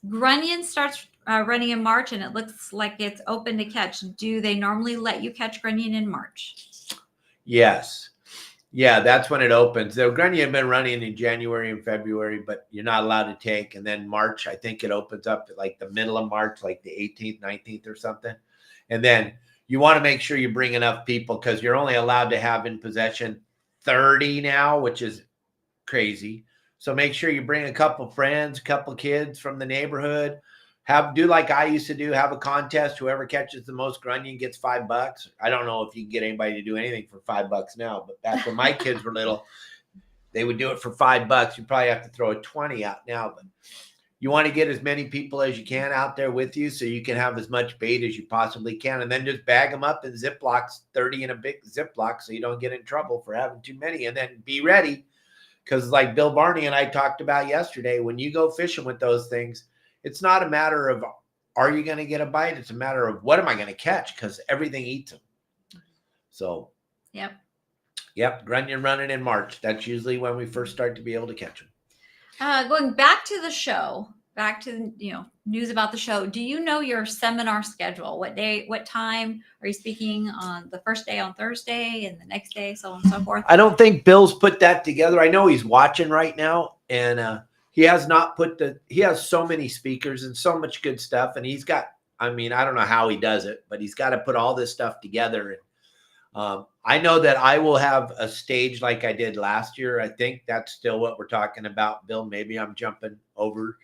Grunion starts running in March, and it looks like it's open to catch. Do they normally let you catch grunion in March? Yes. Yeah, that's when it opens. The grunion have been running in January and February, but you're not allowed to take. And then March, I think it opens up at like the middle of March, like the 18th, 19th or something. And then you want to make sure you bring enough people, because you're only allowed to have in possession 30 now, which is crazy. So make sure you bring a couple friends, a couple kids from the neighborhood. Do like I used to do, have a contest. Whoever catches the most grunion gets $5. I don't know if you can get anybody to do anything for $5 now, but back when my kids were little, they would do it for $5. You probably have to throw a 20 out now, but you want to get as many people as you can out there with you, so you can have as much bait as you possibly can, and then just bag them up in Ziplocs, 30 in a big Ziploc, so you don't get in trouble for having too many. And then be ready, because like Bill Barney and I talked about yesterday, when you go fishing with those things, it's not a matter of, are you going to get a bite? It's a matter of, what am I going to catch? Because everything eats them. So, yep. Grunion running in March. That's usually when we first start to be able to catch them. Going back to the show, back to, news about the show. Do you know your seminar schedule? What day, what time are you speaking on? The first day on Thursday and the next day, so on and so forth? I don't think Bill's put that together. I know he's watching right now, and he has not he has so many speakers and so much good stuff. And he's got, I don't know how he does it, but he's got to put all this stuff together. And I know that I will have a stage like I did last year. I think that's still what we're talking about, Bill. Maybe I'm jumping over,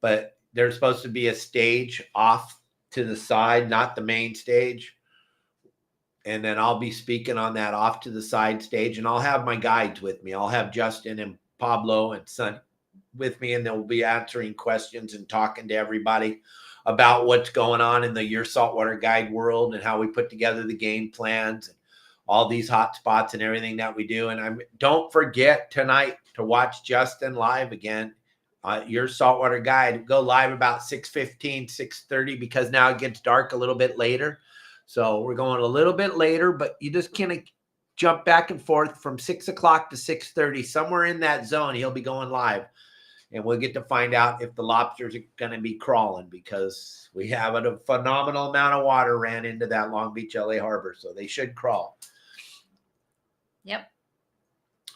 but there's supposed to be a stage off to the side, not the main stage. And then I'll be speaking on that off to the side stage, and I'll have my guides with me. I'll have Justin and Pablo and Son with me, and they'll be answering questions and talking to everybody about what's going on in the Your Saltwater Guide world and how we put together the game plans. all these hot spots and everything that we do. And don't forget tonight to watch Justin live again. Your saltwater guide, go live about 6:15, 6:30, because now it gets dark a little bit later. So we're going a little bit later, but you just kind of jump back and forth from 6 o'clock to 6:30, somewhere in that zone. He'll be going live, and we'll get to find out if the lobsters are going to be crawling, because we have a phenomenal amount of water ran into that Long Beach, LA harbor. So they should crawl. Yep.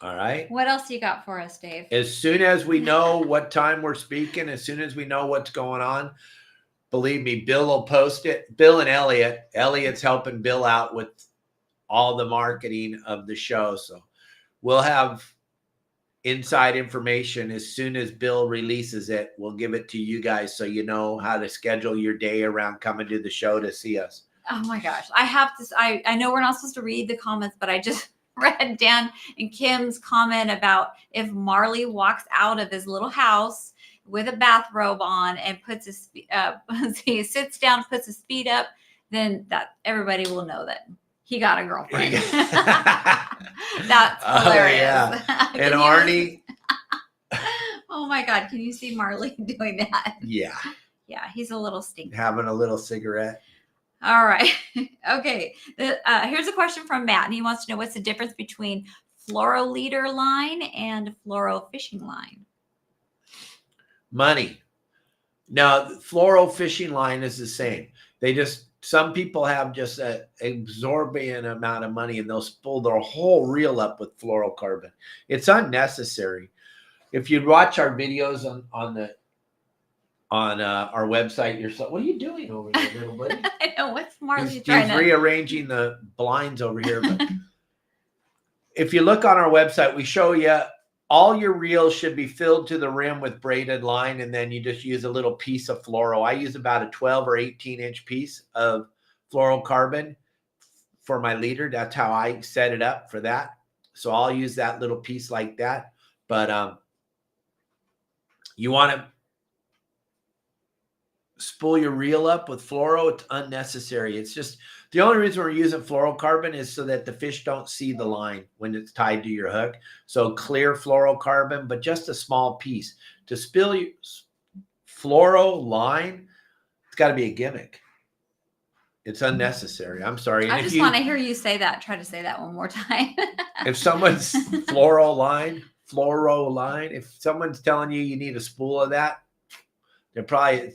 All right. What else you got for us, Dave? As soon as we know what time we're speaking, as soon as we know what's going on, believe me, Bill will post it. Bill and Elliot. Elliot's helping Bill out with all the marketing of the show. So we'll have inside information as soon as Bill releases it. We'll give it to you guys so you know how to schedule your day around coming to the show to see us. Oh my gosh. I know we're not supposed to read the comments, but I just read Dan and Kim's comment about if Marley walks out of his little house with a bathrobe on and puts his he sits down, puts his feet up, then that everybody will know that he got a girlfriend. That's hilarious. Yeah. And Arnie. Oh my God. Can you see Marley doing that? Yeah. Yeah. He's a little stinky. Having a little cigarette. All right. Okay. Here's a question from Matt, and he wants to know what's the difference between fluoro leader line and fluoro fishing line. Money. Now, the fluoro fishing line is the same. Some people have just an exorbitant amount of money, and they'll spool their whole reel up with fluorocarbon. It's unnecessary. If you'd watch our videos on our website, what are you doing over there, little buddy? I know, what's Marley He's trying to rearranging the blinds over here. But if you look on our website, we show you all your reels should be filled to the rim with braided line, and then you just use a little piece of fluoro. I use about a 12 or 18-inch piece of fluorocarbon for my leader. That's how I set it up for that. So I'll use that little piece like that. But you want to spool your reel up with fluoro. It's unnecessary. It's just the only reason we're using fluorocarbon is so that the fish don't see the line when it's tied to your hook. So clear fluorocarbon, but just a small piece. To spill fluoro line, it's got to be a gimmick. It's unnecessary. I'm sorry. And I just want to hear you say that. Try to say that one more time. If someone's fluoro line, if someone's telling you need a spool of that, they probably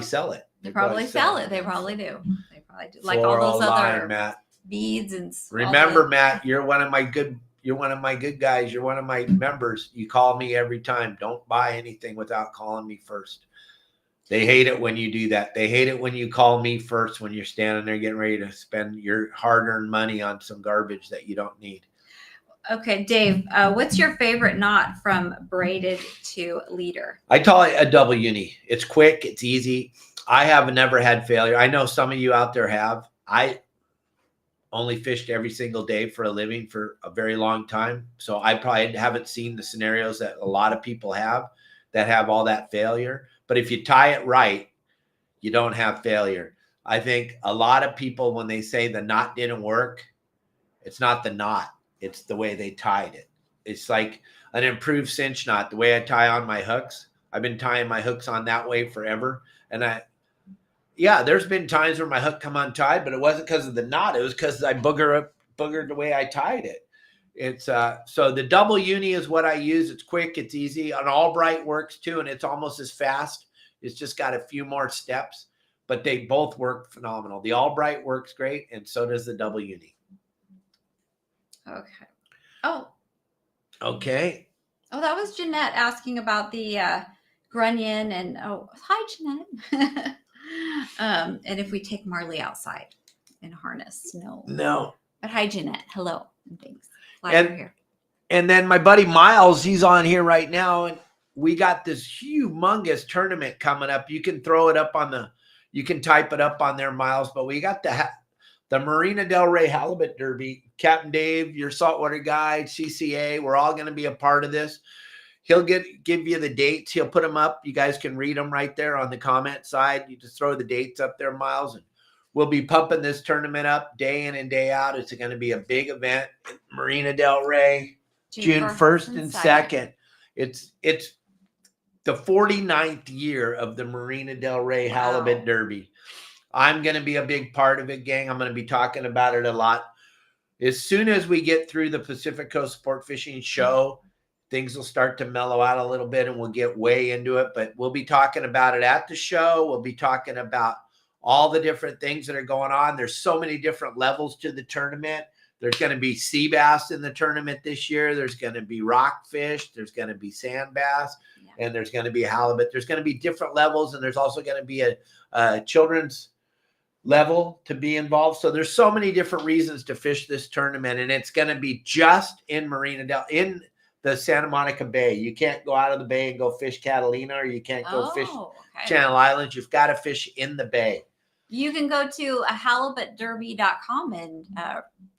sell it. They probably sell it. They probably do. They probably do. Like Fluoro all those line, other Matt. beads and. Remember, Matt, you're one of my good guys. You're one of my members. You call me every time. Don't buy anything without calling me first. They hate it when you do that. They hate it when you call me first when you're standing there getting ready to spend your hard-earned money on some garbage that you don't need. Okay, Dave, what's your favorite knot from braided to leader? I call it a double uni. It's quick. It's easy. I have never had failure. I know some of you out there have. I only fished every single day for a living for a very long time. So I probably haven't seen the scenarios that a lot of people have that have all that failure. But if you tie it right, you don't have failure. I think a lot of people, when they say the knot didn't work, it's not the knot. It's the way they tied it. It's like an improved cinch knot. The way I tie on my hooks, I've been tying my hooks on that way forever. And there's been times where my hook come untied, but it wasn't because of the knot. It was because I boogered the way I tied it. It's so the double uni is what I use. It's quick. It's easy. An Albright works too, and it's almost as fast. It's just got a few more steps, but they both work phenomenal. The Albright works great, and so does the double uni. Okay. Oh. Okay. Oh, that was Jeanette asking about the grunion, and hi, Jeanette. And if we take Marley outside in harness, no. But hi, Jeanette. Hello. And thanks. Glad you're here. And then my buddy Miles, he's on here right now, and we got this humongous tournament coming up. You can throw it up you can type it up on there, Miles. But we got the Marina Del Rey Halibut Derby. Captain Dave, your saltwater guide, CCA, we're all going to be a part of this. He'll give you the dates. He'll put them up. You guys can read them right there on the comment side. You just throw the dates up there, Miles. And We'll be pumping this tournament up day in and day out. It's going to be a big event in Marina del Rey, June 1st and 2nd. It's the 49th year of the Marina del Rey Halibut Derby. I'm going to be a big part of it, gang. I'm going to be talking about it a lot. As soon as we get through the Pacific Coast Sport Fishing Show, things will start to mellow out a little bit and we'll get way into it. But we'll be talking about it at the show. We'll be talking about all the different things that are going on. There's so many different levels to the tournament. There's going to be sea bass in the tournament this year. There's going to be rockfish. There's going to be sand bass. And there's going to be halibut. There's going to be different levels. And there's also going to be a children's level to be involved. So there's so many different reasons to fish this tournament. And it's going to be just in in the Santa Monica Bay. You can't go out of the bay and go fish Catalina, or you can't go fish Channel Islands. You've got to fish in the bay. You can go to halibutderby.com and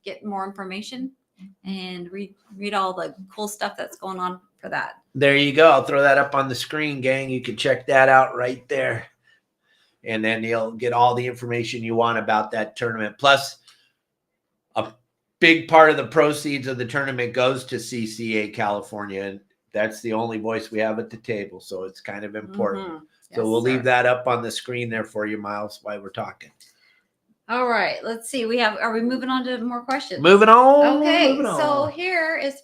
get more information and read all the cool stuff that's going on for that. There you go. I'll throw that up on the screen, gang. You can check that out right there. And then you'll get all the information you want about that tournament. Plus, a big part of the proceeds of the tournament goes to CCA California. And that's the only voice we have at the table. So it's kind of important. Mm-hmm. So we'll leave that up on the screen there for you, Miles, while we're talking. All right. Let's see. Are we moving on to more questions? Moving on. Okay. So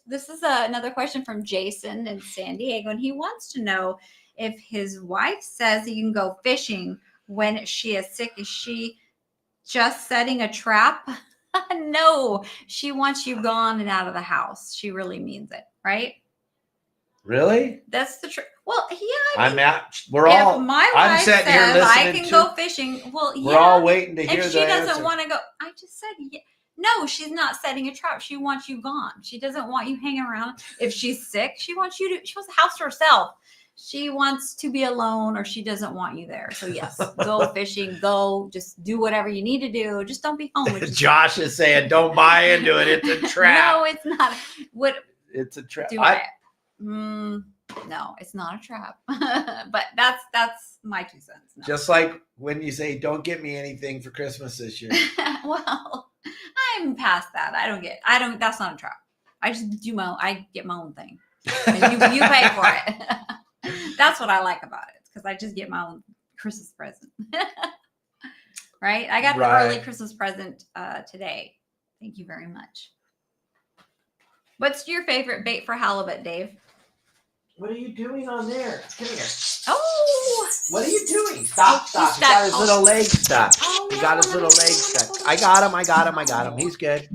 this is another question from Jason in San Diego. And he wants to know if his wife says he can go fishing when she is sick. Is she just setting a trap? No, she wants you gone and out of the house. She really means it, right? Really? That's the truth. Well, yeah. I'm out. My wife says I can go fishing. Well, yeah. We're all waiting to hear that. If she doesn't want to go, I just said, yeah. No, she's not setting a trap. She wants you gone. She doesn't want you hanging around. If she's sick, she wants a house to herself. She wants to be alone, or she doesn't want you there. So yes, go fishing, just do whatever you need to do. Just don't be home. Josh is saying, don't buy into it. It's a trap. No, it's not. It's a trap. No, it's not a trap. But that's my 2 cents. No. Just like when you say, don't get me anything for Christmas this year. Well, I'm past that. That's not a trap. I just I get my own thing. And you pay for it. That's what I like about it, because I just get my own Christmas present. Right? I got the early Christmas present today. Thank you very much. What's your favorite bait for halibut, Dave? What are you doing on there? Come here. Oh! What are you doing? Stop. He got his little leg stuck. He got his little leg stuck. I got him. He's good.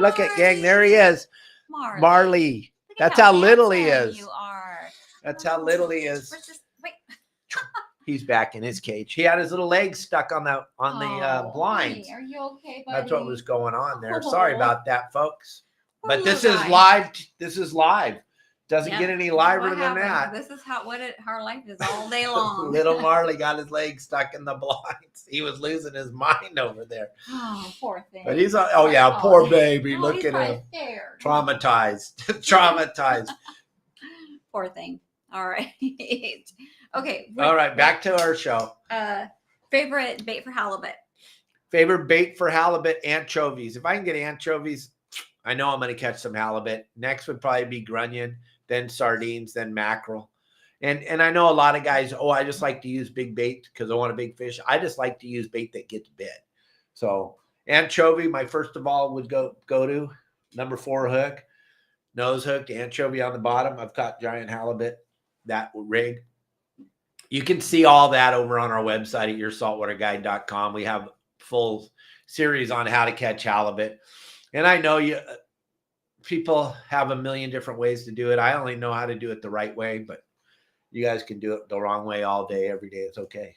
Look at, gang. There he is. Marley. That's how little he is. You are. That's how little he is. Wait. He's back in his cage. He had his little legs stuck on the blinds. Are you okay, buddy? That's what was going on there. Sorry about that, folks. But this is live. Doesn't get any liver than that. This is what our life is all day long. Little Marley got his legs stuck in the blinds. He was losing his mind over there. Oh, poor thing. But he's poor baby. Look at him. Scared. Traumatized. Poor thing. All right. Okay. All right. Back to our show. Favorite bait for halibut. Favorite bait for halibut, anchovies. If I can get anchovies, I know I'm going to catch some halibut. Next would probably be grunion, then sardines, then mackerel. And I know a lot of guys, I just like to use big bait because I want a big fish. I just like to use bait that gets bit. So anchovy, my first of all would go to number 4 hook, nose hooked, anchovy on the bottom. I've caught giant halibut, that rig. You can see all that over on our website at yoursaltwaterguide.com. We have full series on how to catch halibut. And I know people have a million different ways to do it. I only know how to do it the right way, but you guys can do it the wrong way all day, every day. It's okay.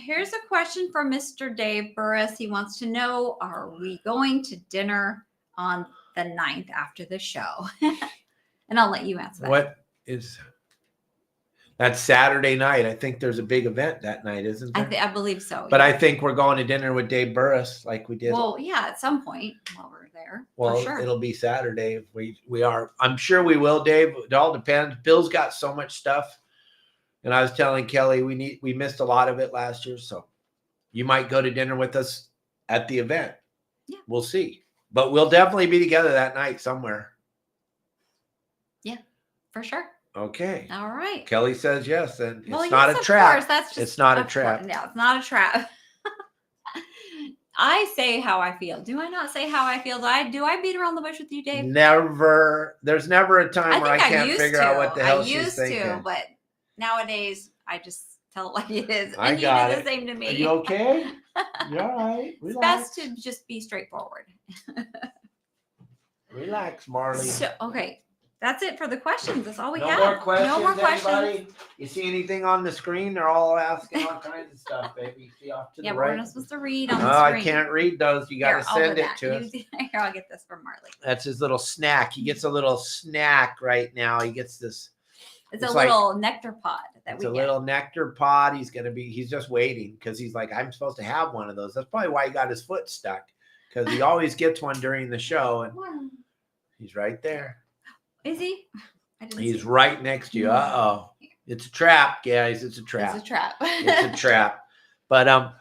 Here's a question from Mr. Dave Burris. He wants to know, are we going to dinner on the 9th after the show? And I'll let you answer that. That's Saturday night. I think there's a big event that night, isn't there? I believe so. But yeah. I think we're going to dinner with Dave Burris like we did. Well, yeah, at some point while we're there. Well, for sure. It'll be Saturday if we are. I'm sure we will, Dave. It all depends. Bill's got so much stuff. And I was telling Kelly we missed a lot of it last year. So you might go to dinner with us at the event. Yeah. We'll see. But we'll definitely be together that night somewhere. Yeah, for sure. Okay. All right. Kelly says yes, and Well, it's not yes, a of trap. course. That's just It's not a of trap. course. No, it's not a trap. I say how I feel. Do I not say how I feel? Do I beat around the bush with you, Dave? Never. There's never a time where I can't used figure to. out what the hell I she's used thinking. to, but nowadays I just tell it like it is. I And got you do it. the same to me. Are you okay? You're all right. It's Relax. best to just be straightforward. Relax, Marley. So, okay. That's it for the questions. That's all we no have. more questions, No more questions. anybody? You see anything on the screen? They're all asking all kinds of stuff, baby. See off to Yeah, the we're right. not supposed to read on Oh, the screen. I can't read those. You got to Here, I'll send do it that. to us. Here, I'll get this from Marley. That's his little snack. He gets a little snack right now. He gets this. It's It's a like- little nectar pod that It's we a get. little nectar pod. He's just waiting because he's like, I'm supposed to have one of those. That's probably why he got his foot stuck, because he always gets one during the show, and he's right there. Is he? I didn't He's see. right next to you. Uh-oh. It's a trap, guys. It's a trap. It's a trap. It's a trap. But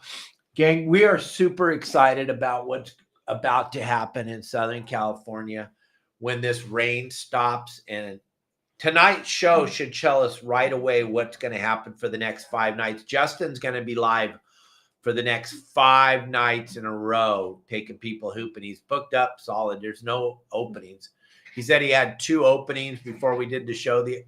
gang, we are super excited about what's about to happen in Southern California when this rain stops. And tonight's show should tell us right away what's going to happen for the next 5 nights. Justin's going to be live for the next 5 nights in a row, taking people hooping. He's booked up solid. There's no openings. He said he had 2 openings before we did the show the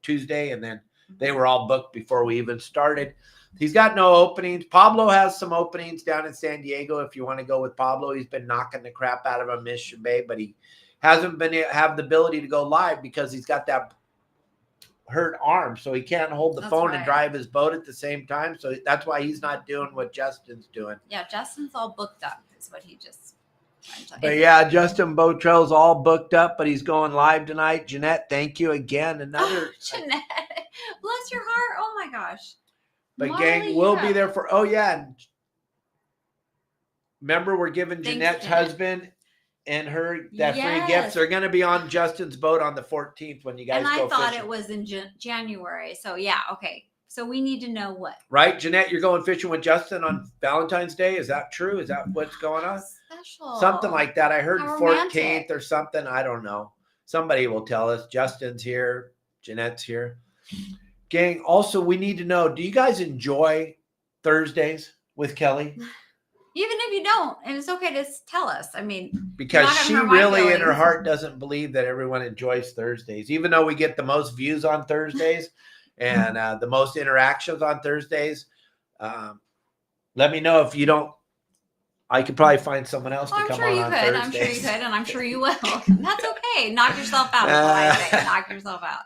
Tuesday, and then they were all booked before we even started. He's got no openings. Pablo has some openings down in San Diego. If you want to go with Pablo, he's been knocking the crap out of a Mission Bay, but he hasn't have the ability to go live because he's got that hurt arm, so he can't hold the That's phone right. and drive his boat at the same time. So that's why he's not doing what Justin's doing. Yeah, Justin's all booked up. Is what he just. But yeah, Justin Botrell's all booked up, but he's going live tonight. Jeanette, thank you again. Another Jeanette, bless your heart. Oh my gosh. But Marley, gang, we'll yeah. be there for. Oh yeah, and remember we're giving Thanks, Jeanette's Jeanette. husband and her that free Yes. gifts. They're going to be on Justin's boat on the 14th when you guys And I go thought fishing. it was in January. So yeah, okay. So we need to know what. Right, Jeanette, you're going fishing with Justin on Valentine's Day. Is that true? Is that what's going on? Special. Something like that. I heard How 14th romantic. or something. I don't know. Somebody will tell us. Justin's here. Jeanette's here. Gang, also, we need to know, do you guys enjoy Thursdays with Kelly? Even if you don't, and it's okay to tell us. I mean, Because Not gonna she hurt my really in her feelings. heart doesn't believe that everyone enjoys Thursdays, even though we get the most views on Thursdays and the most interactions on Thursdays. Let me know if you don't. I could probably find someone else to I'm come sure on you on could. Thursdays. I'm sure you could, and I'm sure you will. That's okay. Knock yourself out. Is what I say. Knock yourself out.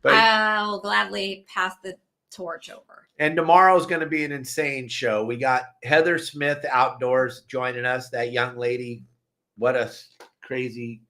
But, I will gladly pass the torch over. and tomorrow's going to be an insane show. We got Heather Smith outdoors joining us. That young lady, what a crazy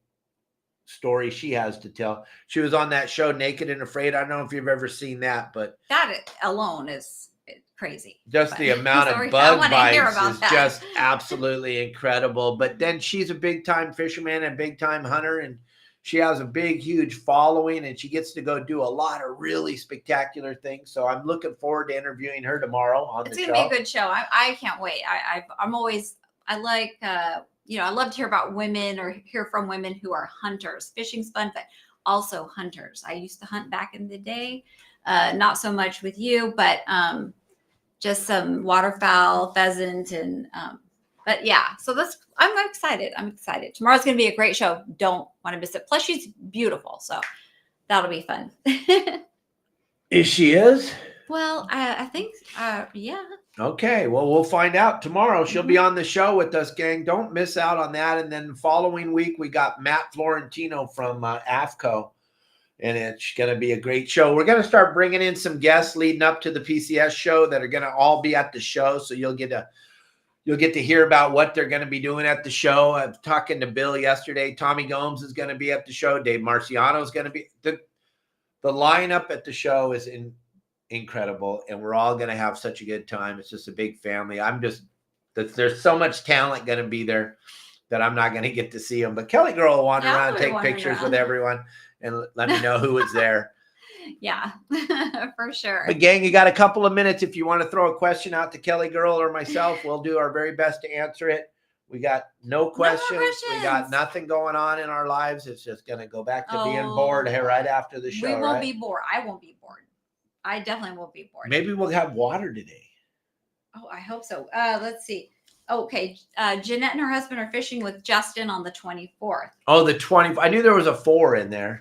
story she has to tell. She was on that show Naked and Afraid. I don't know if you've ever seen that, but That alone is crazy. just But- the amount Sorry, of I bug wanna hear bites about is that. just absolutely incredible. But then she's a big time fisherman and big time hunter, and she has a big, huge following, and she gets to go do a lot of really spectacular things. So I'm looking forward to interviewing her tomorrow on It's the gonna show. be a good show. I can't wait. I'm always I like I love to hear about women or hear from women who are hunters. Fishing's fun, but also hunters. I used to hunt back in the day. Not so much with you, but just some waterfowl, pheasant, and but yeah. So I'm excited. I'm excited. Tomorrow's gonna be a great show. Don't want to miss it. Plus, she's beautiful, so that'll be fun. She is? Well, I think yeah. Okay, well, we'll find out tomorrow. She'll be on the show with us, gang. Don't miss out on that. And then the following week, we got Matt Florentino from AFCO, and it's going to be a great show. We're going to start bringing in some guests leading up to the PCS show that are going to all be at the show, so you'll get to hear about what they're going to be doing at the show. I was talking to Bill yesterday. Tommy Gomes is going to be at the show. Dave Marciano is going to be. The lineup at the show is incredible, and we're all going to have such a good time. It's just a big family. There's so much talent going to be there that I'm not going to get to see them. But Kelly Girl will wander Yeah, around, I'll take wander pictures around. with everyone, and let me know who was there. Yeah, for sure. But gang, you got a couple of minutes. If you want to throw a question out to Kelly Girl or myself, we'll do our very best to answer it. We got no questions. We got nothing going on in our lives. It's just going to go back to being bored here right after the show. We won't be bored. I won't be bored. I definitely won't be bored. Maybe we'll have water today. Oh, I hope so. Let's see. Okay. Jeanette and her husband are fishing with Justin on the 24th. Oh, the 20th. I knew there was a 4 in there.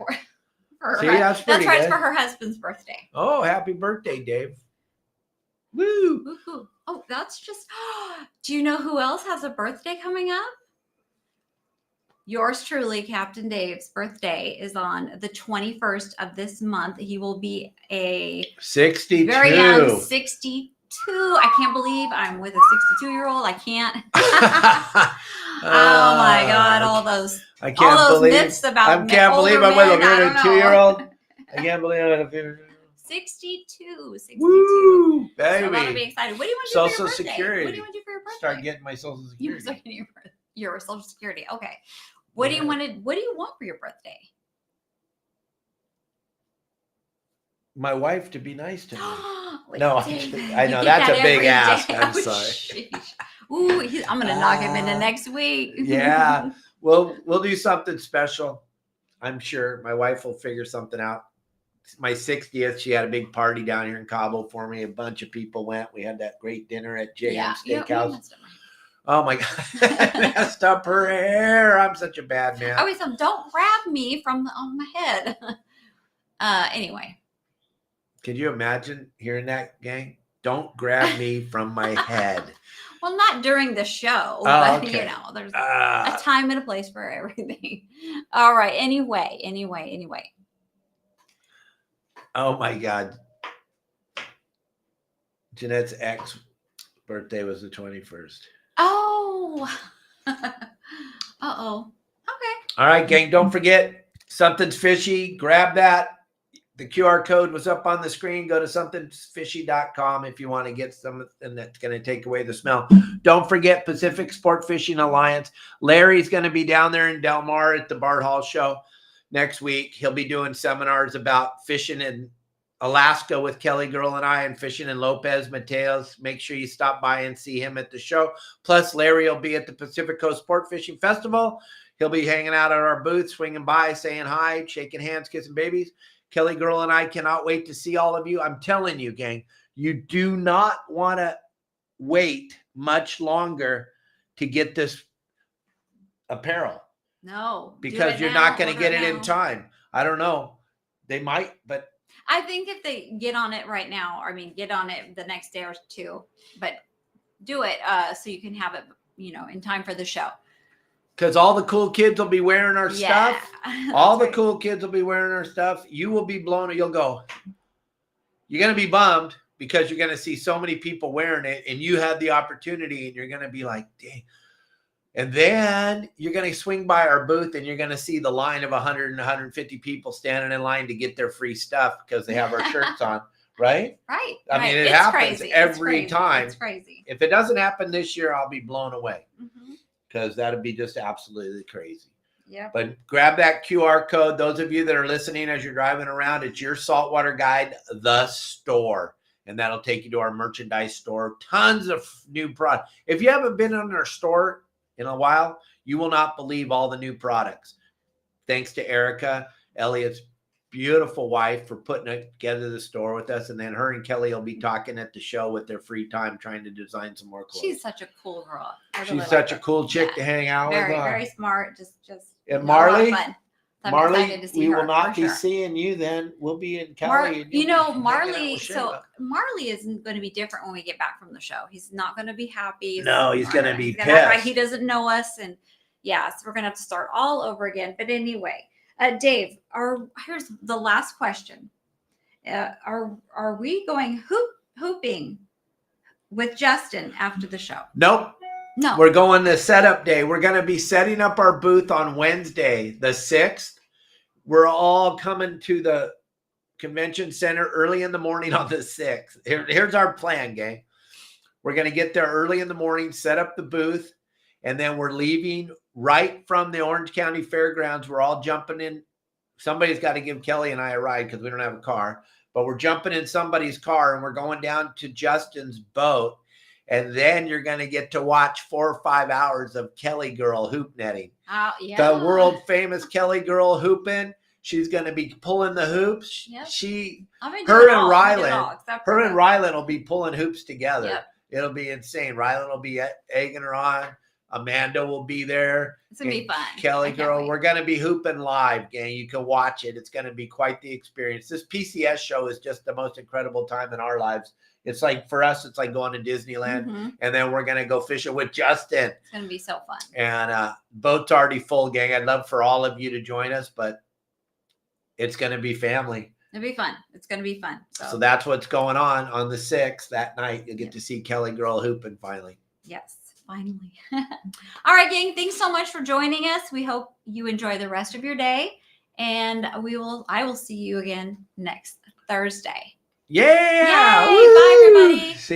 See, that's pretty right. good. It's for her husband's birthday. Oh, happy birthday, Dave. Woo. Woo-hoo. Oh, that's just, do you know who else has a birthday coming up? Yours truly, Captain Dave's birthday is on the 21st of this month. He will be a 62. Very young 62. I can't believe I'm with a 62-year-old. I can't. Oh my God. All those myths about I can't believe I'm with a 2-year-old. I can't believe I'm with a 62. Woo, baby. So that'll be excited. What do you want to do for your Social birthday? Security. What do you want to do for your birthday? Start getting my Social Security. You're getting your Social Security. Okay. What do you want for your birthday? My wife to be nice to me. Wait, No, I know that's a big ask. I'm sorry. Ooh, I'm gonna knock him into next week. Yeah, we'll do something special. I'm sure my wife will figure something out. My 60th, she had a big party down here in Cabo for me. A bunch of people went. We had that great dinner at JM Steakhouse. Oh my God, I messed up her hair. I'm such a bad man. I always said, don't grab me on my head. Anyway. Could you imagine hearing that, gang? Don't grab me from my head. Well, not during the show, but there's a time and a place for everything. All right. Anyway. Oh my God. Jeanette's ex birthday was the 21st. Oh. Uh-oh. Okay. All right, gang. Don't forget, something's fishy. Grab that. The QR code was up on the screen. Go to somethingsfishy.com if you want to get something that's going to take away the smell. Don't forget Pacific Sport Fishing Alliance. Larry's going to be down there in Del Mar at the Bart Hall show next week. He'll be doing seminars about fishing in Alaska with Kelly Girl and I, and fishing in Lopez Mateos. Make sure you stop by and see him at the show. Plus, Larry will be at the Pacific Coast Sport Fishing Festival. He'll be hanging out at our booth, swinging by, saying hi, shaking hands, kissing babies. Kelly Girl and I cannot wait to see all of you. I'm telling you, gang, you do not want to wait much longer to get this apparel. No. Because you're not going to get it in time. I don't know. They might, but I think if they get on it right now, get on it the next day or two, but do it so you can have it, in time for the show. Because all the cool kids will be wearing our stuff. All the right. cool kids will be wearing our stuff. You will be blown. You'll go. You're going to be bummed because you're going to see so many people wearing it, and you had the opportunity, and you're going to be like, dang. And then you're going to swing by our booth, and you're going to see the line of 100 and 150 people standing in line to get their free stuff because they have our shirts on, right? Right. I mean, it happens every time. It's crazy. If it doesn't happen this year, I'll be blown away. Mm-hmm. Because that'd be just absolutely crazy. Yeah. But grab that QR code. Those of you that are listening as you're driving around, it's your Saltwater Guide, the store. And that'll take you to our merchandise store. Tons of new products. If you haven't been in our store in a while, you will not believe all the new products. Thanks to Erica, Elliot's beautiful wife, for putting together the store with us. And then her and Kelly will be talking at the show with their free time, trying to design some more clothes. She's such a cool girl. She's such a cool chick to hang out with. Very smart. Just and Marley, we will not be seeing you then. We'll be in Cali. Marley. So Marley isn't going to be different when we get back from the show. He's not going to be happy. No, he's going to be pissed. He doesn't know us, and so we're going to have to start all over again. But anyway, Dave, here's the last question. Are we going hooping with Justin after the show? Nope. No. We're going to setup day. We're going to be setting up our booth on Wednesday, the 6th. We're all coming to the convention center early in the morning on the 6th. Here's our plan, gang. We're going to get there early in the morning, set up the booth, and then we're leaving right from the Orange County Fairgrounds. We're all jumping in somebody's got to give Kelly and I a ride because we don't have a car. But we're jumping in somebody's car and we're going down to Justin's boat. And then you're going to get to watch 4 or 5 hours of Kelly Girl hoop netting. Oh, yeah. The world famous Kelly Girl hooping. She's going to be pulling the hoops. Yep. Her and Rylan will be pulling hoops together. Yep. It'll be insane. Rylan will be egging her on. Amanda will be there. It's going to be fun. Kelly Girl, we're going to be hooping live, gang. You can watch it. It's going to be quite the experience. This PCS show is just the most incredible time in our lives. It's like, for us, it's like going to Disneyland, and then we're going to go fishing with Justin. It's going to be so fun. And boat's already full, gang. I'd love for all of you to join us, but it's going to be family. It'll be fun. It's going to be fun. So that's what's going on the 6th that night. You'll get to see Kelly Girl hooping finally. Yes, finally. All right, gang. Thanks so much for joining us. We hope you enjoy the rest of your day, and I will see you again next Thursday. Yeah. Yay! Bye, everybody. See